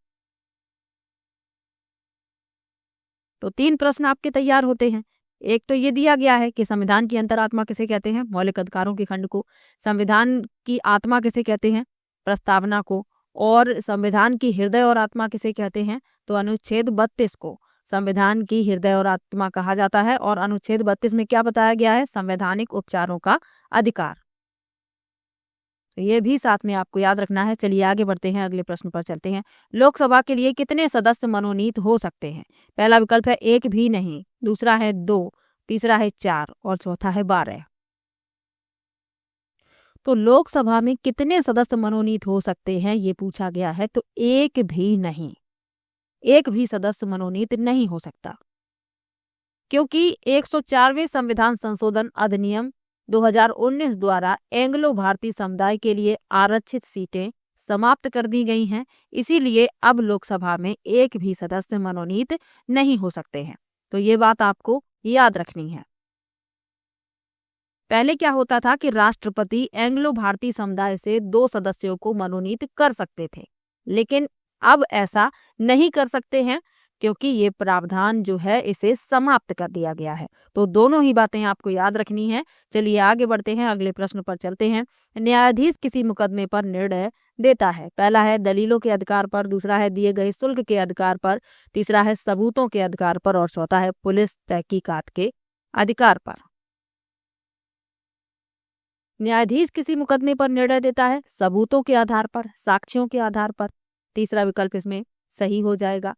तो 3 प्रश्न आपके तैयार होते हैं। एक तो ये दिया गया है कि संविधान की अंतरात्मा किसे कहते हैं, मौलिक अधिकारों के खंड को। संविधान की आत्मा किसे कहते हैं, प्रस्तावना को। और संविधान की हृदय और आत्मा किसे कहते हैं, तो अनुच्छेद 32 को संविधान की हृदय और आत्मा कहा जाता है। और अनुच्छेद 32 में क्या बताया गया है, संवैधानिक उपचारों का अधिकार। तो ये भी साथ में आपको याद रखना है। चलिए आगे बढ़ते हैं, अगले प्रश्न पर चलते हैं। लोकसभा के लिए कितने सदस्य मनोनीत हो सकते हैं। पहला विकल्प है 1 भी नहीं, दूसरा है 2, तीसरा है 4 और चौथा है 12। तो लोकसभा में कितने सदस्य मनोनीत हो सकते हैं ये पूछा गया है, तो 1 भी नहीं, 1 भी सदस्य मनोनीत नहीं हो सकता, क्योंकि 104वें संविधान संशोधन अधिनियम 2019 द्वारा एंग्लो भारतीय समुदाय के लिए आरक्षित सीटें समाप्त कर दी गई हैं। इसीलिए अब लोकसभा में 1 भी सदस्य मनोनीत नहीं हो सकते हैं। तो ये बात आपको याद रखनी है। पहले क्या होता था कि राष्ट्रपति एंग्लो भारतीय समुदाय से 2 सदस्यों को मनोनीत कर सकते थे, लेकिन अब ऐसा नहीं कर सकते हैं क्योंकि ये प्रावधान जो है इसे समाप्त कर दिया गया है। तो दोनों ही बातें आपको याद रखनी है। चलिए आगे बढ़ते हैं, अगले प्रश्न पर चलते हैं। न्यायाधीश किसी मुकदमे पर निर्णय देता है। पहला है दलीलों के अधिकार पर, दूसरा है दिए गए शुल्क के अधिकार पर, तीसरा है सबूतों के अधिकार पर और चौथा है पुलिस तहकीकात के अधिकार पर। न्यायाधीश किसी मुकदमे पर निर्णय देता है सबूतों के आधार पर, साक्ष्यों के आधार पर। तीसरा विकल्प इसमें सही हो जाएगा।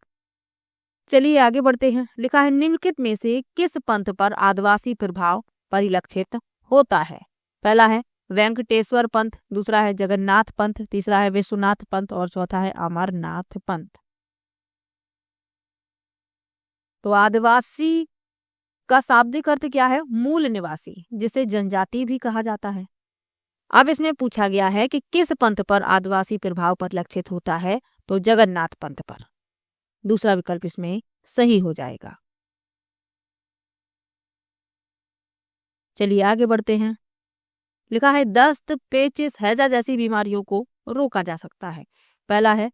चलिए आगे बढ़ते हैं। लिखा है निम्नलिखित में से किस पंथ पर आदिवासी प्रभाव परिलक्षित होता है? पहला है वेंकटेश्वर पंथ, दूसरा है जगन्नाथ पंथ, तीसरा है विश्वनाथ पंथ और चौथा है अमरनाथ पंथ। तो आदिवासी का शाब्दिक अर्थ क्या है? मूल निवासी, जिसे जनजाति भी कहा जाता है। अब इसमें पूछा गया है कि किस पंथ पर आदिवासी प्रभाव परिलक्षित होता है, तो जगन्नाथ पंथ पर। दूसरा विकल्प इसमें सही हो जाएगा। चलिए आगे बढ़ते हैं। लिखा है दस्त, पेचिस, हैजा जैसी बीमारियों को रोका जा सकता है। पहला है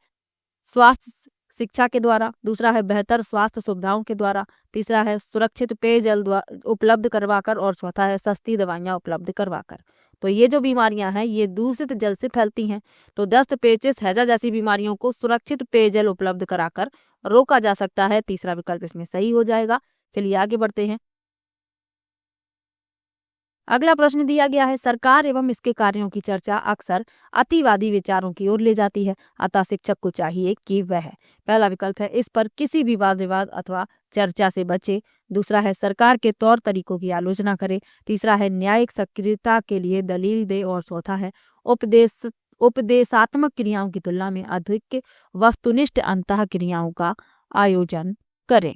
स्वास्थ्य शिक्षा के द्वारा, दूसरा है बेहतर स्वास्थ्य सुविधाओं के द्वारा, तीसरा है सुरक्षित पेयजल उपलब्ध करवाकर और चौथा है सस्ती दवाइयाँ उपलब्ध करवाकर। तो ये जो बीमारियां हैं ये दूषित जल से फैलती हैं। तो दस्त, पेचिस, हैजा जैसी बीमारियों को सुरक्षित पेयजल उपलब्ध कराकर रोका जा सकता है। तीसरा विकल्प इसमें सही हो जाएगा। चलिए आगे बढ़ते हैं। अगला प्रश्न दिया गया है सरकार एवं इसके कार्यों की चर्चा अक्सर अतिवादी विचारों की ओर ले जाती है, अतः शिक्षक को चाहिए कि वह। पहला विकल्प है इस पर किसी भी वाद विवाद अथवा चर्चा से बचे, दूसरा है सरकार के तौर तरीकों की आलोचना करे, तीसरा है न्यायिक सक्रियता के लिए दलील दे और चौथा है उपदेशात्मक क्रियाओं की तुलना में अधिक वस्तुनिष्ठ अंतः क्रियाओं का आयोजन करें।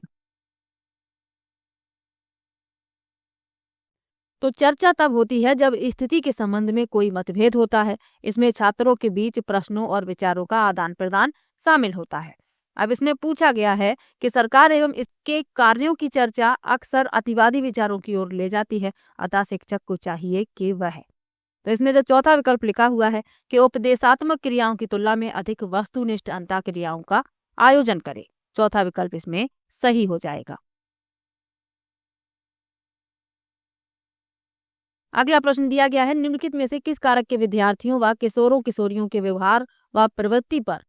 तो चर्चा तब होती है जब स्थिति के संबंध में कोई मतभेद होता है। इसमें छात्रों के बीच प्रश्नों और विचारों का आदान प्रदान शामिल होता है। अब इसमें पूछा गया है कि सरकार एवं इसके कार्यों की चर्चा अक्सर अतिवादी विचारों की ओर ले जाती है, अतः शिक्षक को चाहिए कि वह। तो इसमें जो चौथा विकल्प लिखा हुआ है कि उपदेशात्मक क्रियाओं की तुलना में अधिक वस्तुनिष्ठ अंतः क्रियाओं का आयोजन करे, चौथा विकल्प इसमें सही हो जाएगा। अगला प्रश्न दिया गया है निम्नलिखित में से किस कारक के विद्यार्थियों व किशोरों किशोरियों के व्यवहार व प्रवृत्ति पर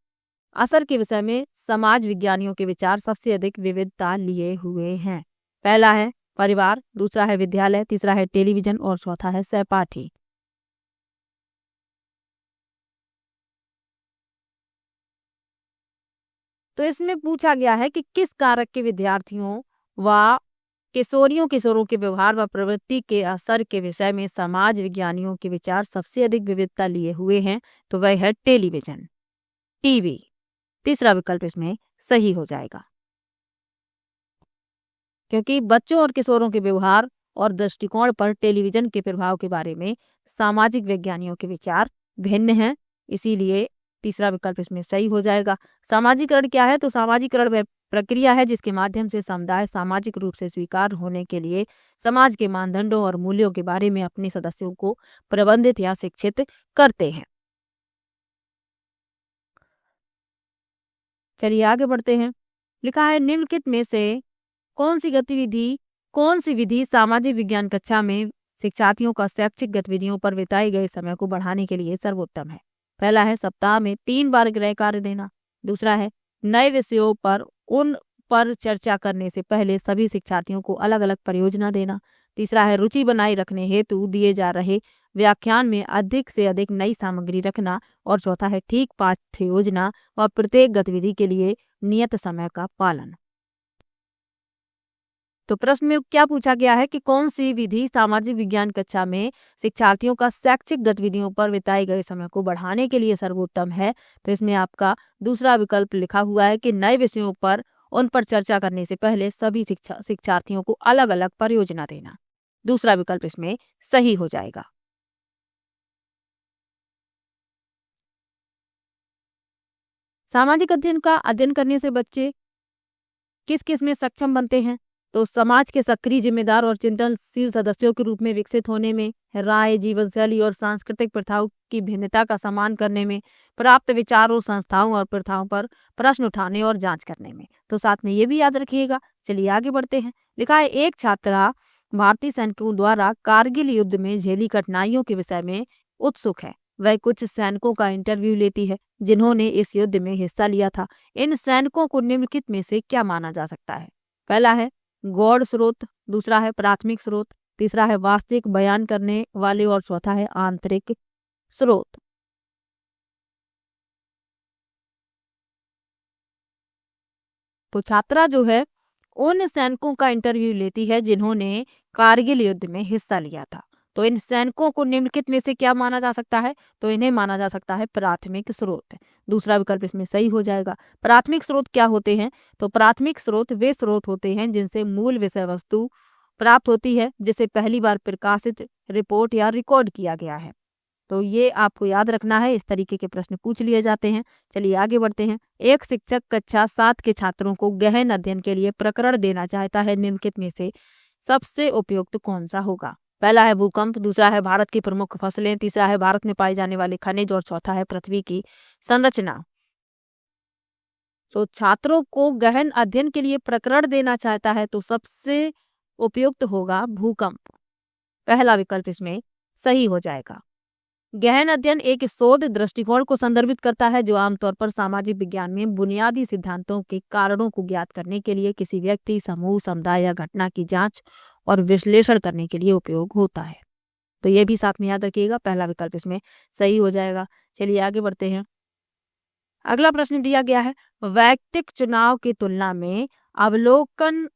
असर के विषय में समाज विज्ञानियों के विचार सबसे अधिक विविधता लिए हुए हैं? पहला है परिवार, दूसरा है विद्यालय, तीसरा है टेलीविजन और चौथा है सहपाठी। तो इसमें पूछा गया है कि किस कारक के विद्यार्थियों व किशोरियों किशोरों के व्यवहार व प्रवृत्ति के असर के विषय में समाज विज्ञानियों के विचार सबसे अधिक विविधता लिए हुए हैं, तो वह है टेलीविजन, टीवी। तीसरा विकल्प इसमें सही हो जाएगा, क्योंकि बच्चों और किशोरों के व्यवहार और दृष्टिकोण पर टेलीविजन के प्रभाव के बारे में सामाजिक विज्ञानियों के विचार भिन्न हैं, इसीलिए तीसरा विकल्प इसमें सही हो जाएगा। सामाजिकरण क्या है? तो सामाजिकरण वह प्रक्रिया है जिसके माध्यम से समुदाय सामाजिक रूप से स्वीकार होने के लिए समाज के मानदंडों और मूल्यों के बारे में अपने सदस्यों को प्रबंधित या शिक्षित करते हैं। चलिए आगे बढ़ते हैं। लिखा है निम्नलिखित में से कौन सी विधि सामाजिक विज्ञान कक्षा में शिक्षार्थियों का शैक्षिक गतिविधियों पर बिताए गए समय को बढ़ाने के लिए सर्वोत्तम है? पहला है सप्ताह में 3 बार गृह कार्य देना, दूसरा है नए विषयों पर उन पर चर्चा करने से पहले सभी शिक्षार्थियों को अलग अलग परियोजना देना, तीसरा है रुचि बनाए रखने हेतु दिए जा रहे व्याख्यान में अधिक से अधिक नई सामग्री रखना और चौथा है ठीक पाठ्य योजना व प्रत्येक गतिविधि के लिए नियत समय का पालन। तो प्रश्न में क्या पूछा गया है कि कौन सी विधि सामाजिक विज्ञान कक्षा में शिक्षार्थियों का शैक्षिक गतिविधियों पर बिताए गए समय को बढ़ाने के लिए सर्वोत्तम है? तो इसमें आपका दूसरा विकल्प लिखा हुआ है कि नए विषयों पर उन पर चर्चा करने से पहले सभी शिक्षार्थियों को अलग अलग परियोजना देना, दूसरा विकल्प इसमें सही हो जाएगा। सामाजिक अध्ययन का अध्ययन करने से बच्चे किस किस में सक्षम बनते हैं? तो समाज के सक्रिय, जिम्मेदार और चिंतनशील सदस्यों के रूप में विकसित होने में, राय, जीवन शैली और सांस्कृतिक प्रथाओं की भिन्नता का सम्मान करने में, प्राप्त विचारों, संस्थाओं और प्रथाओं पर प्रश्न उठाने और जांच करने में। तो साथ में ये भी याद रखिएगा। चलिए आगे बढ़ते हैं। लिखा है एक छात्रा भारतीय सैनिकों द्वारा कारगिल युद्ध में झेली कठिनाइयों के विषय में उत्सुक है। वह कुछ सैनिकों का इंटरव्यू लेती है जिन्होंने इस युद्ध में हिस्सा लिया था। इन सैनिकों को निम्नलिखित में से क्या माना जा सकता है? पहला है गौड़ स्रोत, दूसरा है प्राथमिक स्रोत, तीसरा है वास्तविक बयान करने वाले और चौथा है आंतरिक स्रोत। तो छात्रा जो है उन सैनिकों का इंटरव्यू लेती है जिन्होंने कारगिल युद्ध में हिस्सा लिया था। तो इन सैनिकों को निम्नलिखित में से क्या माना जा सकता है? तो इन्हें माना जा सकता है प्राथमिक स्रोत। दूसरा विकल्प इसमें सही हो जाएगा। प्राथमिक स्रोत क्या होते हैं? तो प्राथमिक स्रोत वे स्रोत होते हैं जिनसे मूल विषय वस्तु प्राप्त होती है, जिसे पहली बार प्रकाशित, रिपोर्ट या रिकॉर्ड किया गया है। तो ये आपको याद रखना है, इस तरीके के प्रश्न पूछ लिए जाते हैं। चलिए आगे बढ़ते हैं। एक शिक्षक कक्षा 7 के छात्रों को गहन अध्ययन के लिए प्रकरण देना चाहता है, निम्नलिखित में से सबसे उपयुक्त कौन सा होगा? पहला है भूकंप, दूसरा है भारत की प्रमुख फसलें, तीसरा है भारत में पाए जाने वाले खनिज और चौथा है पृथ्वी की संरचना। तो छात्रों को गहन अध्ययन के लिए प्रकरण देना चाहता है तो सबसे उपयुक्त होगा भूकंप। पहला विकल्प इसमें सही हो जाएगा। गहन अध्ययन एक शोध दृष्टिकोण को संदर्भित करता है जो आमतौर पर सामाजिक विज्ञान में बुनियादी सिद्धांतों के कारणों को ज्ञात करने के लिए किसी व्यक्ति, समूह, समुदाय या घटना की जांच और विश्लेषण करने के लिए उपयोग होता है। तो ये भी साथ में याद रखिएगा, पहला विकल्प इसमें सही हो जाएगा। चलिए आगे बढ़ते हैं। अगला प्रश्न दिया गया है, वैयक्तिक चुनाव की तुलना में अवलोकन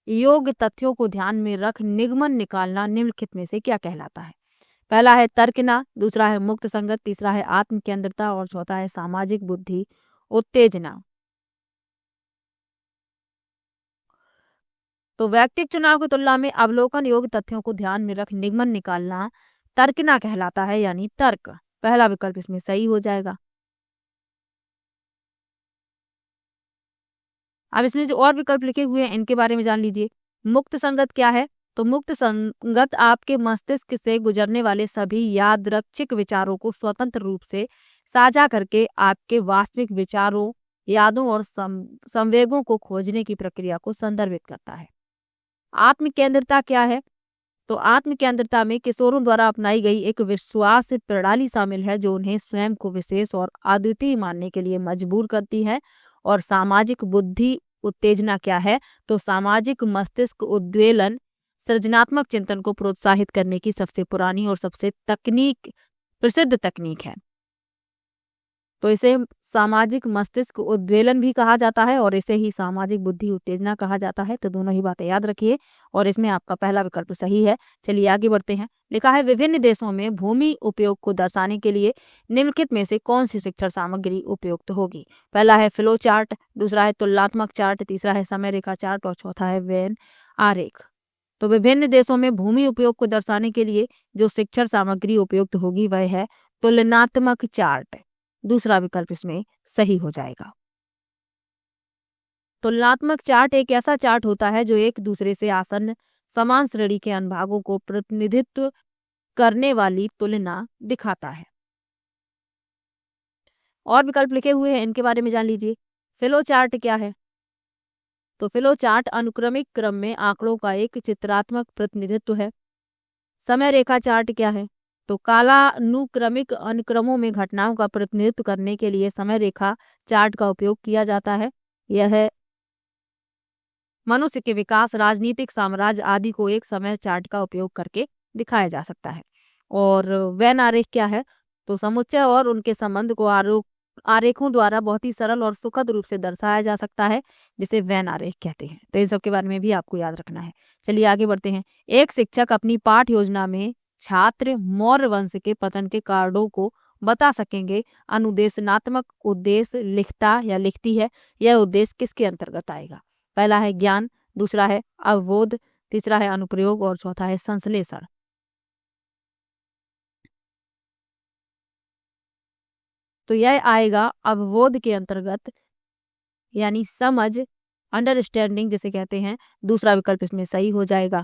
योग्य तथ्यों को ध्यान में रख निगमन निकालना निम्नलिखित में से क्या कहलाता है? पहला है तर्कना, दूसरा है मुक्त संगत, तीसरा है आत्म केंद्रता और चौथा है सामाजिक बुद्धि उत्तेजना। तो वैयक्तिक चुनाव की तुलना में अवलोकन योग्य तथ्यों को ध्यान में रख निगमन निकालना तर्कना कहलाता है, यानी तर्क। पहला विकल्प इसमें सही हो जाएगा। अब इसमें जो और विकल्प लिखे हुए हैं इनके बारे में जान लीजिए। मुक्त संगत क्या है? तो मुक्त संगत आपके मस्तिष्क से गुजरने वाले सभी यादृच्छिक विचारों को स्वतंत्र रूप से साझा करके आपके वास्तविक विचारों, यादों और संवेगों को खोजने की प्रक्रिया को संदर्भित करता है। आत्म केंद्रता क्या है? तो आत्म केंद्रता में किशोरों द्वारा अपनाई गई एक विश्वास प्रणाली शामिल है जो उन्हें स्वयं को विशेष और अद्वितीय मानने के लिए मजबूर करती है। और सामाजिक बुद्धि उत्तेजना क्या है? तो सामाजिक मस्तिष्क उद्वेलन सृजनात्मक चिंतन को प्रोत्साहित करने की सबसे पुरानी और सबसे प्रसिद्ध तकनीक है। तो इसे सामाजिक मस्तिष्क उद्वेलन भी कहा जाता है और इसे ही सामाजिक बुद्धि उत्तेजना कहा जाता है। तो दोनों ही बातें याद रखिए और इसमें आपका पहला विकल्प सही है। चलिए आगे बढ़ते हैं। लिखा है विभिन्न देशों में भूमि उपयोग को दर्शाने के लिए निम्नलिखित में से कौन सी शिक्षण सामग्री उपयुक्त होगी? पहला है फ्लो चार्ट, दूसरा है तुलनात्मक चार्ट, तीसरा है समय रेखा चार्ट और चौथा है वेन आरेख। तो विभिन्न देशों में भूमि उपयोग को दर्शाने के लिए जो शिक्षण सामग्री उपयुक्त होगी वह है तुलनात्मक चार्ट। दूसरा विकल्प इसमें सही हो जाएगा। तुलनात्मक चार्ट एक ऐसा चार्ट होता है जो एक दूसरे से आसन्न समान श्रेणी के अनुभागों को प्रतिनिधित्व करने वाली तुलना दिखाता है। और विकल्प लिखे हुए हैं, इनके बारे में जान लीजिए। फ्लो चार्ट क्या है? तो फ्लो चार्ट अनुक्रमिक क्रम में आंकड़ों का एक चित्रात्मक प्रतिनिधित्व है। समय रेखा चार्ट क्या है? तो कालानुक्रमिक अनुक्रमों में घटनाओं का प्रतिनिधित्व करने के लिए समय रेखा चार्ट का उपयोग किया जाता है। यह मनुष्य के विकास, राजनीतिक साम्राज्य आदि को एक समय चार्ट का उपयोग करके दिखाया जा सकता है। और वेन आरेख क्या है? तो समुच्चय और उनके संबंध को आरेखों द्वारा बहुत ही सरल और सुखद रूप से दर्शाया जा सकता है, जिसे वेन आरेख कहते हैं। तो इन सब के बारे में भी आपको याद रखना है। चलिए आगे बढ़ते हैं। एक शिक्षक अपनी पाठ योजना में छात्र मौर्य वंश के पतन के कारणों को बता सकेंगे। अनुदेशनात्मक उद्देश्य लिखता या लिखती है, यह उद्देश्य किसके अंतर्गत आएगा? पहला है ज्ञान, दूसरा है अवबोध, तीसरा है अनुप्रयोग और चौथा है संश्लेषण। तो यह आएगा अवबोध के अंतर्गत, यानी समझ, अंडरस्टैंडिंग जिसे कहते हैं। दूसरा विकल्प इसमें सही हो जाएगा।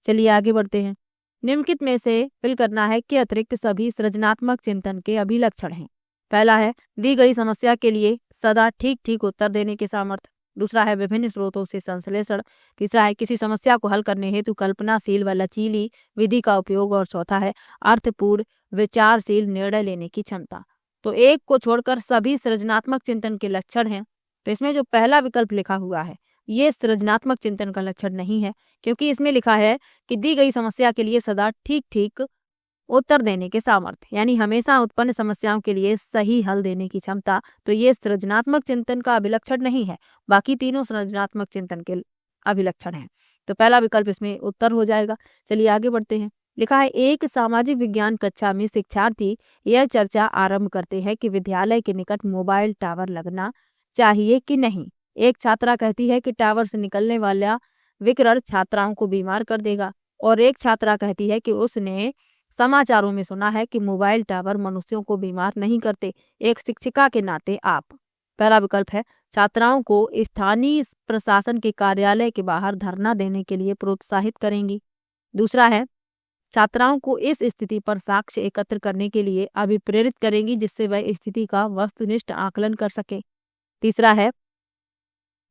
चलिए आगे बढ़ते हैं। निम्नलिखित में से फिल करना है कि अतिरिक्त सभी सृजनात्मक चिंतन के अभिलक्षण हैं। पहला है दी गई समस्या के लिए सदा ठीक ठीक उत्तर देने के सामर्थ्य, दूसरा है विभिन्न स्रोतों से संश्लेषण, तीसरा है किसी समस्या को हल करने हेतु कल्पनाशील व लचीली विधि का उपयोग और चौथा है अर्थपूर्ण विचारशील निर्णय लेने की क्षमता। तो एक को छोड़कर सभी सृजनात्मक चिंतन के लक्षण हैं। तो इसमें जो पहला विकल्प लिखा हुआ है ये सृजनात्मक चिंतन का लक्षण नहीं है, क्योंकि इसमें लिखा है कि दी गई समस्या के लिए सदा ठीक ठीक उत्तर देने के सामर्थ्य, यानी हमेशा उत्पन्न समस्याओं के लिए सही हल देने की क्षमता। तो ये सृजनात्मक चिंतन का अभिलक्षण नहीं है, बाकी तीनों सृजनात्मक चिंतन के अभिलक्षण हैं। तो पहला विकल्प इसमें उत्तर हो जाएगा। चलिए आगे बढ़ते हैं। लिखा है एक सामाजिक विज्ञान कक्षा में शिक्षार्थी यह चर्चा आरंभ करते हैं कि विद्यालय के निकट मोबाइल टावर लगना चाहिए कि नहीं। एक छात्रा कहती है कि टावर से निकलने वाला विकिरण छात्राओं को बीमार कर देगा, और एक छात्रा कहती है कि उसने समाचारों में सुना है कि मोबाइल टावर मनुष्यों को बीमार नहीं करते। एक शिक्षिका के नाते आप, पहला विकल्प है, छात्राओं को स्थानीय प्रशासन के कार्यालय के बाहर धरना देने के लिए प्रोत्साहित करेंगी। दूसरा है, छात्राओं को इस स्थिति पर साक्ष्य एकत्र करने के लिए अभिप्रेरित करेंगी जिससे वह स्थिति का वस्तुनिष्ठ आकलन कर सके। तीसरा है,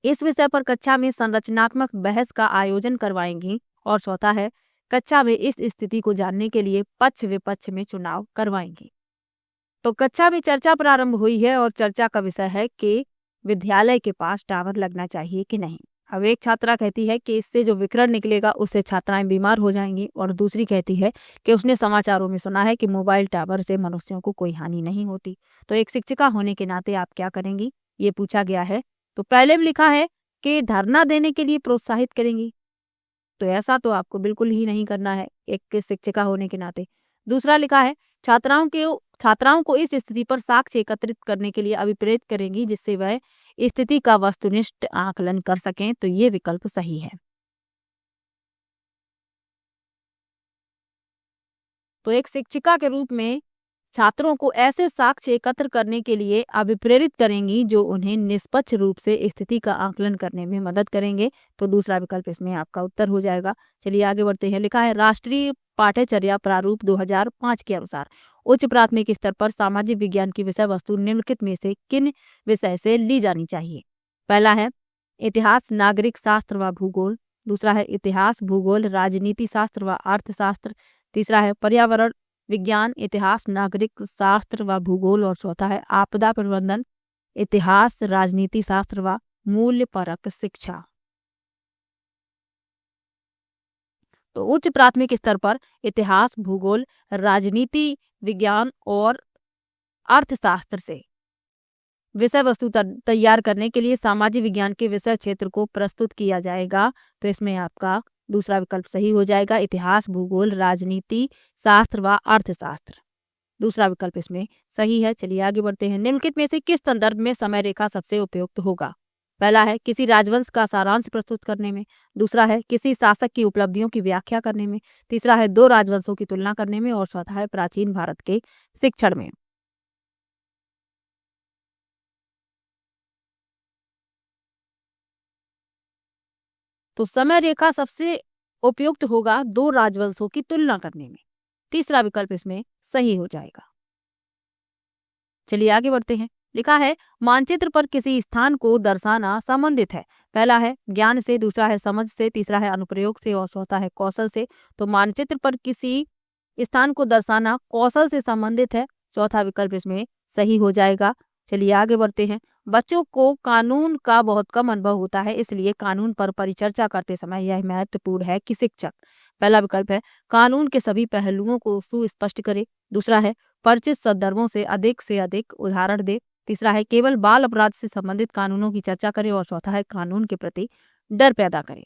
इस विषय पर कक्षा में संरचनात्मक बहस का आयोजन करवाएंगी। और चौथा है, कक्षा में इस स्थिति को जानने के लिए पक्ष विपक्ष में चुनाव करवाएंगी। तो कक्षा में चर्चा प्रारंभ हुई है और चर्चा का विषय है कि विद्यालय के पास टावर लगना चाहिए कि नहीं। अब एक छात्रा कहती है कि इससे जो विकिरण निकलेगा उससे छात्राएं बीमार हो जाएंगी, और दूसरी कहती है कि उसने समाचारों में सुना है कि मोबाइल टावर से मनुष्यों को कोई हानि नहीं होती। तो एक शिक्षिका होने के नाते आप क्या करेंगी, ये पूछा गया है। तो पहले में लिखा है कि धरना देने के लिए प्रोत्साहित करेंगी, तो ऐसा तो आपको बिल्कुल ही नहीं करना है एक शिक्षिका होने के नाते। दूसरा लिखा है, छात्राओं को इस स्थिति पर साक्ष्य एकत्रित करने के लिए अभिप्रेरित करेंगी जिससे वह स्थिति का वस्तुनिष्ठ आकलन कर सकें। तो ये विकल्प सही है। तो एक शिक्षिका के रूप में छात्रों को ऐसे साक्ष्य एकत्र करने के लिए अभिप्रेरित करेंगी जो उन्हें निष्पक्ष रूप से स्थिति का आकलन करने में मदद करेंगे। तो दूसरा विकल्प इसमें आपका उत्तर हो जाएगा। चलिए आगे बढ़ते हैं। लिखा है, राष्ट्रीय पाठ्यचर्या प्रारूप 2005 के अनुसार उच्च प्राथमिक स्तर पर सामाजिक विज्ञान की विषय वस्तु निम्नलिखित में से किन विषय से ली जानी चाहिए। पहला है इतिहास, नागरिक शास्त्र व भूगोल। दूसरा है इतिहास, भूगोल, राजनीति शास्त्र व अर्थशास्त्र। तीसरा है पर्यावरण विज्ञान, इतिहास, नागरिक शास्त्र व भूगोल। और चौथा है आपदा प्रबंधन, इतिहास, राजनीति शास्त्र व मूल्यपरक शिक्षा। तो उच्च प्राथमिक स्तर पर इतिहास, भूगोल, राजनीति विज्ञान और अर्थशास्त्र से विषय वस्तु तैयार करने के लिए सामाजिक विज्ञान के विषय क्षेत्र को प्रस्तुत किया जाएगा। तो इसमें आपका दूसरा विकल्प सही हो जाएगा, इतिहास, भूगोल, राजनीति शास्त्र व अर्थशास्त्र। दूसरा विकल्प इसमें सही है। चलिए आगे बढ़ते हैं। निम्नलिखित में से किस संदर्भ में समय रेखा सबसे उपयुक्त होगा। पहला है किसी राजवंश का सारांश प्रस्तुत करने में। दूसरा है किसी शासक की उपलब्धियों की व्याख्या करने में। तीसरा है दो राजवंशों की तुलना करने में। और चौथा है प्राचीन भारत के शिक्षण में। तो समय रेखा सबसे उपयुक्त होगा दो राजवंशों की तुलना करने में। तीसरा विकल्प इसमें सही हो जाएगा। चलिए आगे बढ़ते हैं। लिखा है, मानचित्र पर किसी स्थान को दर्शाना संबंधित है। पहला है ज्ञान से, दूसरा है समझ से, तीसरा है अनुप्रयोग से और चौथा है कौशल से। तो मानचित्र पर किसी स्थान को दर्शाना कौशल से संबंधित है। चौथा विकल्प इसमें सही हो जाएगा। चलिए आगे बढ़ते हैं। बच्चों को कानून का बहुत कम अनुभव होता है, इसलिए कानून पर परिचर्चा करते समय यह महत्वपूर्ण है कि शिक्षक, पहला विकल्प है, कानून के सभी पहलुओं को सुस्पष्ट करे। दूसरा है परिचित संदर्भों से अधिक उदाहरण दे। तीसरा है केवल बाल अपराध से संबंधित कानूनों की चर्चा करे। और चौथा है कानून के प्रति डर पैदा करे।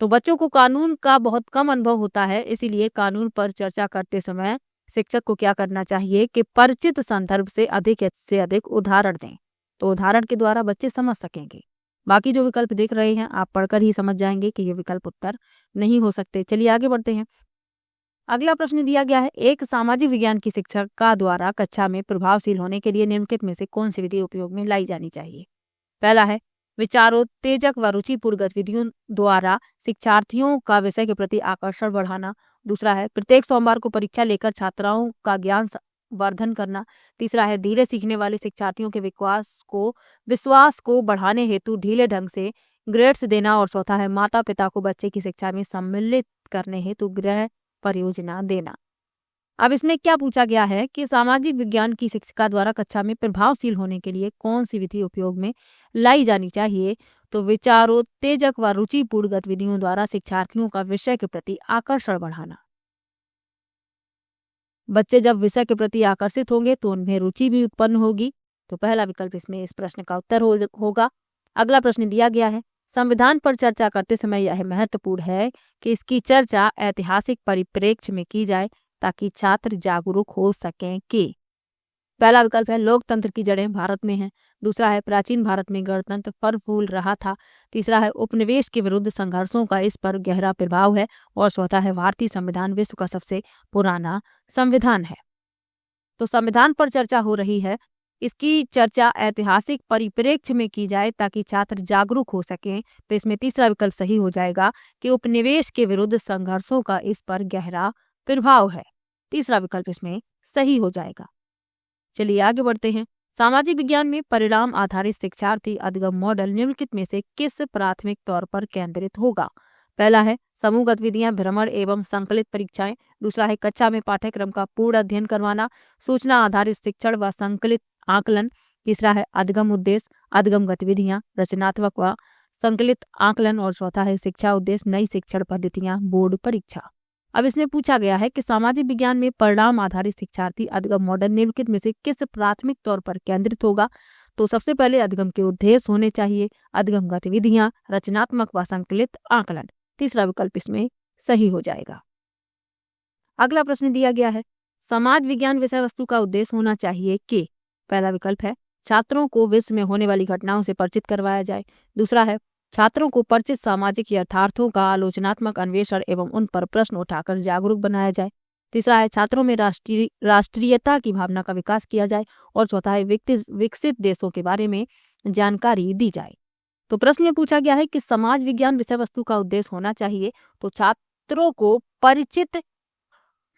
तो बच्चों को कानून का बहुत कम अनुभव होता है, इसीलिए कानून पर चर्चा करते समय शिक्षक को क्या करना चाहिए कि परिचित संदर्भ से अधिक उदाहरण दें। तो उदाहरण के द्वारा बच्चे समझ सकेंगे। बाकी जो विकल्प देख रहे हैं आप पढ़कर ही समझ जाएंगे कि ये विकल्प उत्तर नहीं हो सकते। चलिए आगे बढ़ते हैं। अगला प्रश्न दिया गया है, एक सामाजिक विज्ञान की शिक्षक का द्वारा कक्षा में प्रभावशील होने के लिए निम्नलिखित में से कौन सी विधि उपयोग में लाई जानी चाहिए। पहला है विचारोत्तेजक व रुचिपूर्ण गतिविधियों द्वारा शिक्षार्थियों का विषय के प्रति आकर्षण बढ़ाना। दूसरा है प्रत्येक सोमवार को परीक्षा लेकर छात्राओं का ज्ञान वर्धन करना। तीसरा है धीरे सीखने वाले शिक्षार्थियों के विश्वास को बढ़ाने हेतु ढीले ढंग से ग्रेड्स देना। और चौथा है माता पिता को बच्चे की शिक्षा में सम्मिलित करने हेतु गृह परियोजना देना। अब इसमें क्या पूछा गया है कि सामाजिक विज्ञान की शिक्षिका द्वारा कक्षा में प्रभावशील होने के लिए कौन सी विधि उपयोग में लाई जानी चाहिए। तो विचारोत्तेजक व रुचिपूर्ण गतिविधियों द्वारा शिक्षार्थियों का विषय के प्रति आकर्षण बढ़ाना। बच्चे जब विषय के प्रति आकर्षित होंगे तो उनमें रुचि भी उत्पन्न होगी। तो पहला विकल्प इसमें इस प्रश्न का उत्तर होगा। अगला प्रश्न दिया गया है, संविधान पर चर्चा करते समय यह महत्वपूर्ण है कि इसकी चर्चा ऐतिहासिक परिप्रेक्ष्य में की जाए ताकि छात्र जागरूक हो सकें कि। पहला विकल्प है लोकतंत्र की जड़ें भारत में हैं। दूसरा है प्राचीन भारत में गणतंत्र फल फूल रहा था। तीसरा है उपनिवेश के विरुद्ध संघर्षों का इस पर गहरा प्रभाव है। और चौथा है भारतीय संविधान विश्व का सबसे पुराना संविधान है। तो संविधान पर चर्चा हो रही है, इसकी चर्चा ऐतिहासिक परिप्रेक्ष्य में की जाए ताकि छात्र जागरूक हो सकें। तो इसमें तीसरा विकल्प सही हो जाएगा कि उपनिवेश के विरुद्ध संघर्षों का इस पर गहरा प्रभाव है। तीसरा विकल्प इसमें सही हो जाएगा। चलिए आगे बढ़ते हैं। सामाजिक विज्ञान में परिणाम आधारित शिक्षार्थी अधिगम मॉडल निम्नलिखित में से किस प्राथमिक तौर पर केंद्रित होगा। पहला है समूह गतिविधियां, भ्रमण एवं संकलित परीक्षाएं। दूसरा है कक्षा में पाठ्यक्रम का पूर्ण अध्ययन करवाना, सूचना आधारित शिक्षण व संकलित आकलन। तीसरा है अधिगम उद्देश्य, अधिगम गतिविधियां, रचनात्मक व संकलित आकलन। और चौथा है शिक्षा उद्देश्य, नई शिक्षण पद्धतियां, बोर्ड परीक्षा। अब इसमें पूछा गया है कि सामाजिक विज्ञान में परिणाम आधारित शिक्षार्थी अधिगम मॉडल निम्नलिखित में से किस प्राथमिक तौर पर केंद्रित होगा। तो सबसे पहले अधिगम के उद्देश्य होने चाहिए, अधिगम गतिविधियां, रचनात्मक व संकलित आकलन। तीसरा विकल्प इसमें सही हो जाएगा। अगला प्रश्न दिया गया है, समाज विज्ञान विषय वस्तु का उद्देश्य होना चाहिए कि। पहला विकल्प है छात्रों को विश्व में होने वाली घटनाओं से परिचित करवाया जाए। दूसरा है छात्रों को परिचित सामाजिक यथार्थों का आलोचनात्मक अन्वेषण एवं उन पर प्रश्न उठाकर जागरूक बनाया जाए। तीसरा है छात्रों में राष्ट्रीयता की भावना का विकास किया जाए। और चौथा है विकसित देशों के बारे में जानकारी दी जाए। तो प्रश्न में पूछा गया है कि समाज विज्ञान विषय वस्तु का उद्देश्य होना चाहिए तो छात्रों को परिचित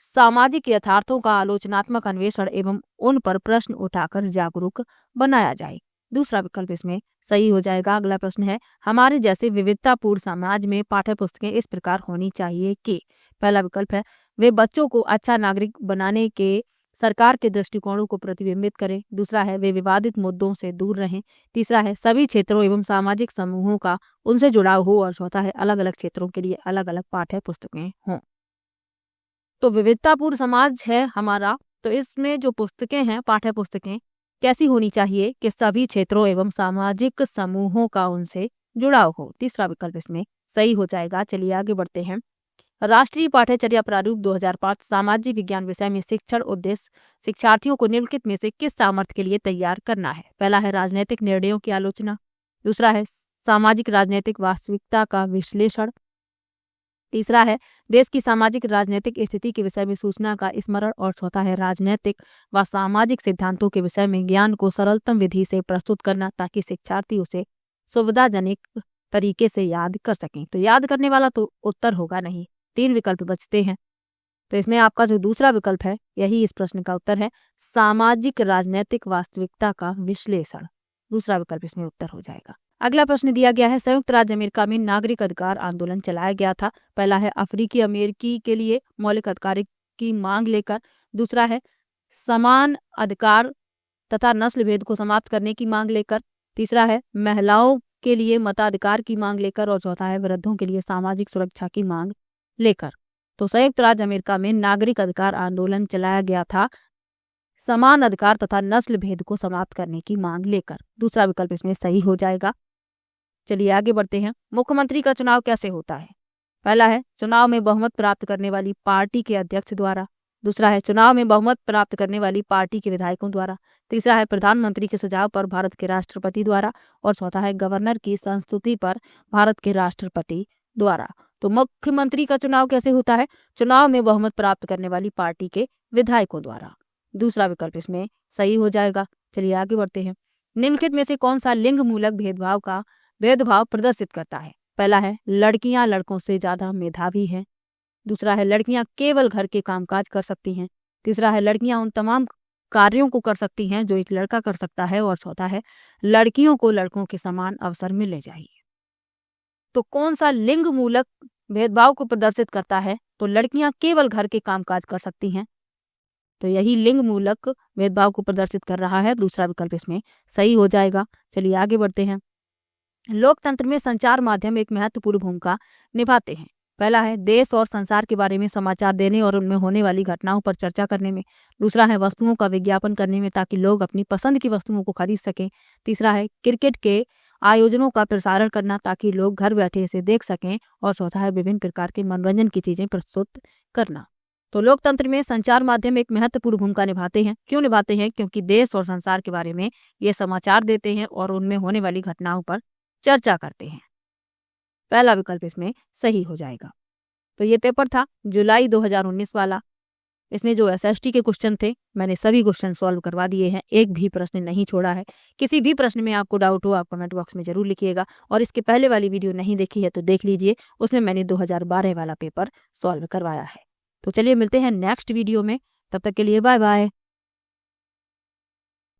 सामाजिक यथार्थों का आलोचनात्मक अन्वेषण एवं उन पर प्रश्न उठाकर जागरूक बनाया जाए। दूसरा विकल्प इसमें सही हो जाएगा। अगला प्रश्न है, हमारे जैसे विविधतापूर्ण समाज में पाठ्य पुस्तकें इस प्रकार होनी चाहिए कि। पहला विकल्प है वे बच्चों को अच्छा नागरिक बनाने के सरकार के दृष्टिकोणों को प्रतिबिंबित करें। दूसरा है वे विवादित मुद्दों से दूर रहें। तीसरा है सभी क्षेत्रों एवं सामाजिक समूहों का उनसे जुड़ाव हो। और चौथा है अलग अलग क्षेत्रों के लिए अलग अलग पाठ्य पुस्तकें हों। तो विविधतापूर्ण समाज है हमारा, तो इसमें जो पुस्तकें हैं, पाठ्य पुस्तकें कैसी होनी चाहिए कि सभी क्षेत्रों एवं सामाजिक समूहों का उनसे जुड़ाव हो। तीसरा विकल्प इसमें सही हो जाएगा। चलिए आगे बढ़ते हैं। राष्ट्रीय पाठ्यचर्या प्रारूप 2005 सामाजिक विज्ञान विषय में शिक्षण उद्देश्य शिक्षार्थियों को निम्नलिखित में से किस सामर्थ्य के लिए तैयार करना है। पहला है राजनीतिक निर्णयों की आलोचना। दूसरा है सामाजिक राजनीतिक वास्तविकता का विश्लेषण। तीसरा है देश की सामाजिक राजनीतिक स्थिति के विषय में सूचना का स्मरण। और चौथा है राजनीतिक व सामाजिक सिद्धांतों के विषय में ज्ञान को सरलतम विधि से प्रस्तुत करना ताकि शिक्षार्थी उसे सुविधाजनक तरीके से याद कर सकें। तो याद करने वाला तो उत्तर होगा नहीं, 3 विकल्प बचते हैं। तो इसमें आपका जो दूसरा विकल्प है यही इस प्रश्न का उत्तर है, सामाजिक राजनीतिक वास्तविकता का विश्लेषण। दूसरा विकल्प इसमें उत्तर हो जाएगा। अगला प्रश्न दिया गया है, संयुक्त राज्य अमेरिका में नागरिक अधिकार आंदोलन चलाया गया था। पहला है अफ्रीकी अमेरिकी के लिए मौलिक अधिकार की मांग लेकर। दूसरा है समान अधिकार तथा नस्ल भेद को समाप्त करने की मांग लेकर। तीसरा है महिलाओं के लिए मताधिकार की मांग लेकर। और चौथा है वृद्धों के लिए सामाजिक सुरक्षा की मांग लेकर। तो संयुक्त राज्य अमेरिका में नागरिक अधिकार आंदोलन चलाया गया था समान अधिकार तथा नस्ल भेद को समाप्त करने की मांग लेकर। दूसरा विकल्प इसमें सही हो जाएगा। चलिए आगे बढ़ते हैं। मुख्यमंत्री का चुनाव कैसे होता है। पहला है चुनाव में बहुमत प्राप्त करने वाली पार्टी के अध्यक्ष द्वारा। दूसरा है चुनाव में बहुमत प्राप्त करने वाली पार्टी के विधायकों द्वारा। तीसरा है प्रधानमंत्री के सुझाव पर भारत के राष्ट्रपति द्वारा। और चौथा है गवर्नर की संस्तुति पर भारत के राष्ट्रपति द्वारा। तो मुख्यमंत्री का चुनाव कैसे होता है, चुनाव में बहुमत प्राप्त करने वाली पार्टी के विधायकों द्वारा। दूसरा विकल्प इसमें सही हो जाएगा। चलिए आगे बढ़ते हैं। निम्नलिखित में से कौन सा लिंग मूलक भेदभाव प्रदर्शित करता है। पहला है लड़कियां लड़कों से ज्यादा मेधावी हैं। दूसरा है लड़कियां केवल घर के कामकाज कर सकती हैं। तीसरा है लड़कियां उन तमाम कार्यों को कर सकती हैं जो एक लड़का कर सकता है। और चौथा है लड़कियों को लड़कों के समान अवसर मिलने चाहिए। तो कौन सा लिंग मूलक भेदभाव को प्रदर्शित करता है, तो लड़कियां केवल घर के कामकाज कर सकती हैं, तो यही लिंग मूलक भेदभाव को प्रदर्शित कर रहा है। दूसरा विकल्प इसमें सही हो जाएगा। चलिए आगे बढ़ते हैं। लोकतंत्र में संचार माध्यम एक महत्वपूर्ण भूमिका निभाते हैं। पहला है देश और संसार के बारे में समाचार देने और उनमें होने वाली घटनाओं पर चर्चा करने में। दूसरा है वस्तुओं का विज्ञापन करने में ताकि लोग अपनी पसंद की वस्तुओं को खरीद सकें। तीसरा है क्रिकेट के आयोजनों का प्रसारण करना ताकि लोग घर बैठे इसे देख सकें। और चौथा है विभिन्न प्रकार के मनोरंजन की चीजें प्रस्तुत करना। तो लोकतंत्र में संचार माध्यम एक महत्वपूर्ण भूमिका निभाते हैं। क्यों निभाते हैं? क्योंकि देश और संसार के बारे में ये समाचार देते हैं और उनमें होने वाली घटनाओं पर चर्चा करते हैं। पहला विकल्प इसमें सही हो जाएगा। तो ये पेपर था जुलाई 2019 वाला। इसमें जो एसएसटी के क्वेश्चन थे मैंने सभी क्वेश्चन सॉल्व करवा दिए हैं, एक भी प्रश्न नहीं छोड़ा है। किसी भी प्रश्न में आपको डाउट हो आप कमेंट बॉक्स में जरूर लिखिएगा। और इसके पहले वाली वीडियो नहीं देखी है तो देख लीजिए, उसमें मैंने 2012 वाला पेपर सॉल्व करवाया है। तो चलिए मिलते हैं नेक्स्ट वीडियो में, तब तक के लिए बाय बाय।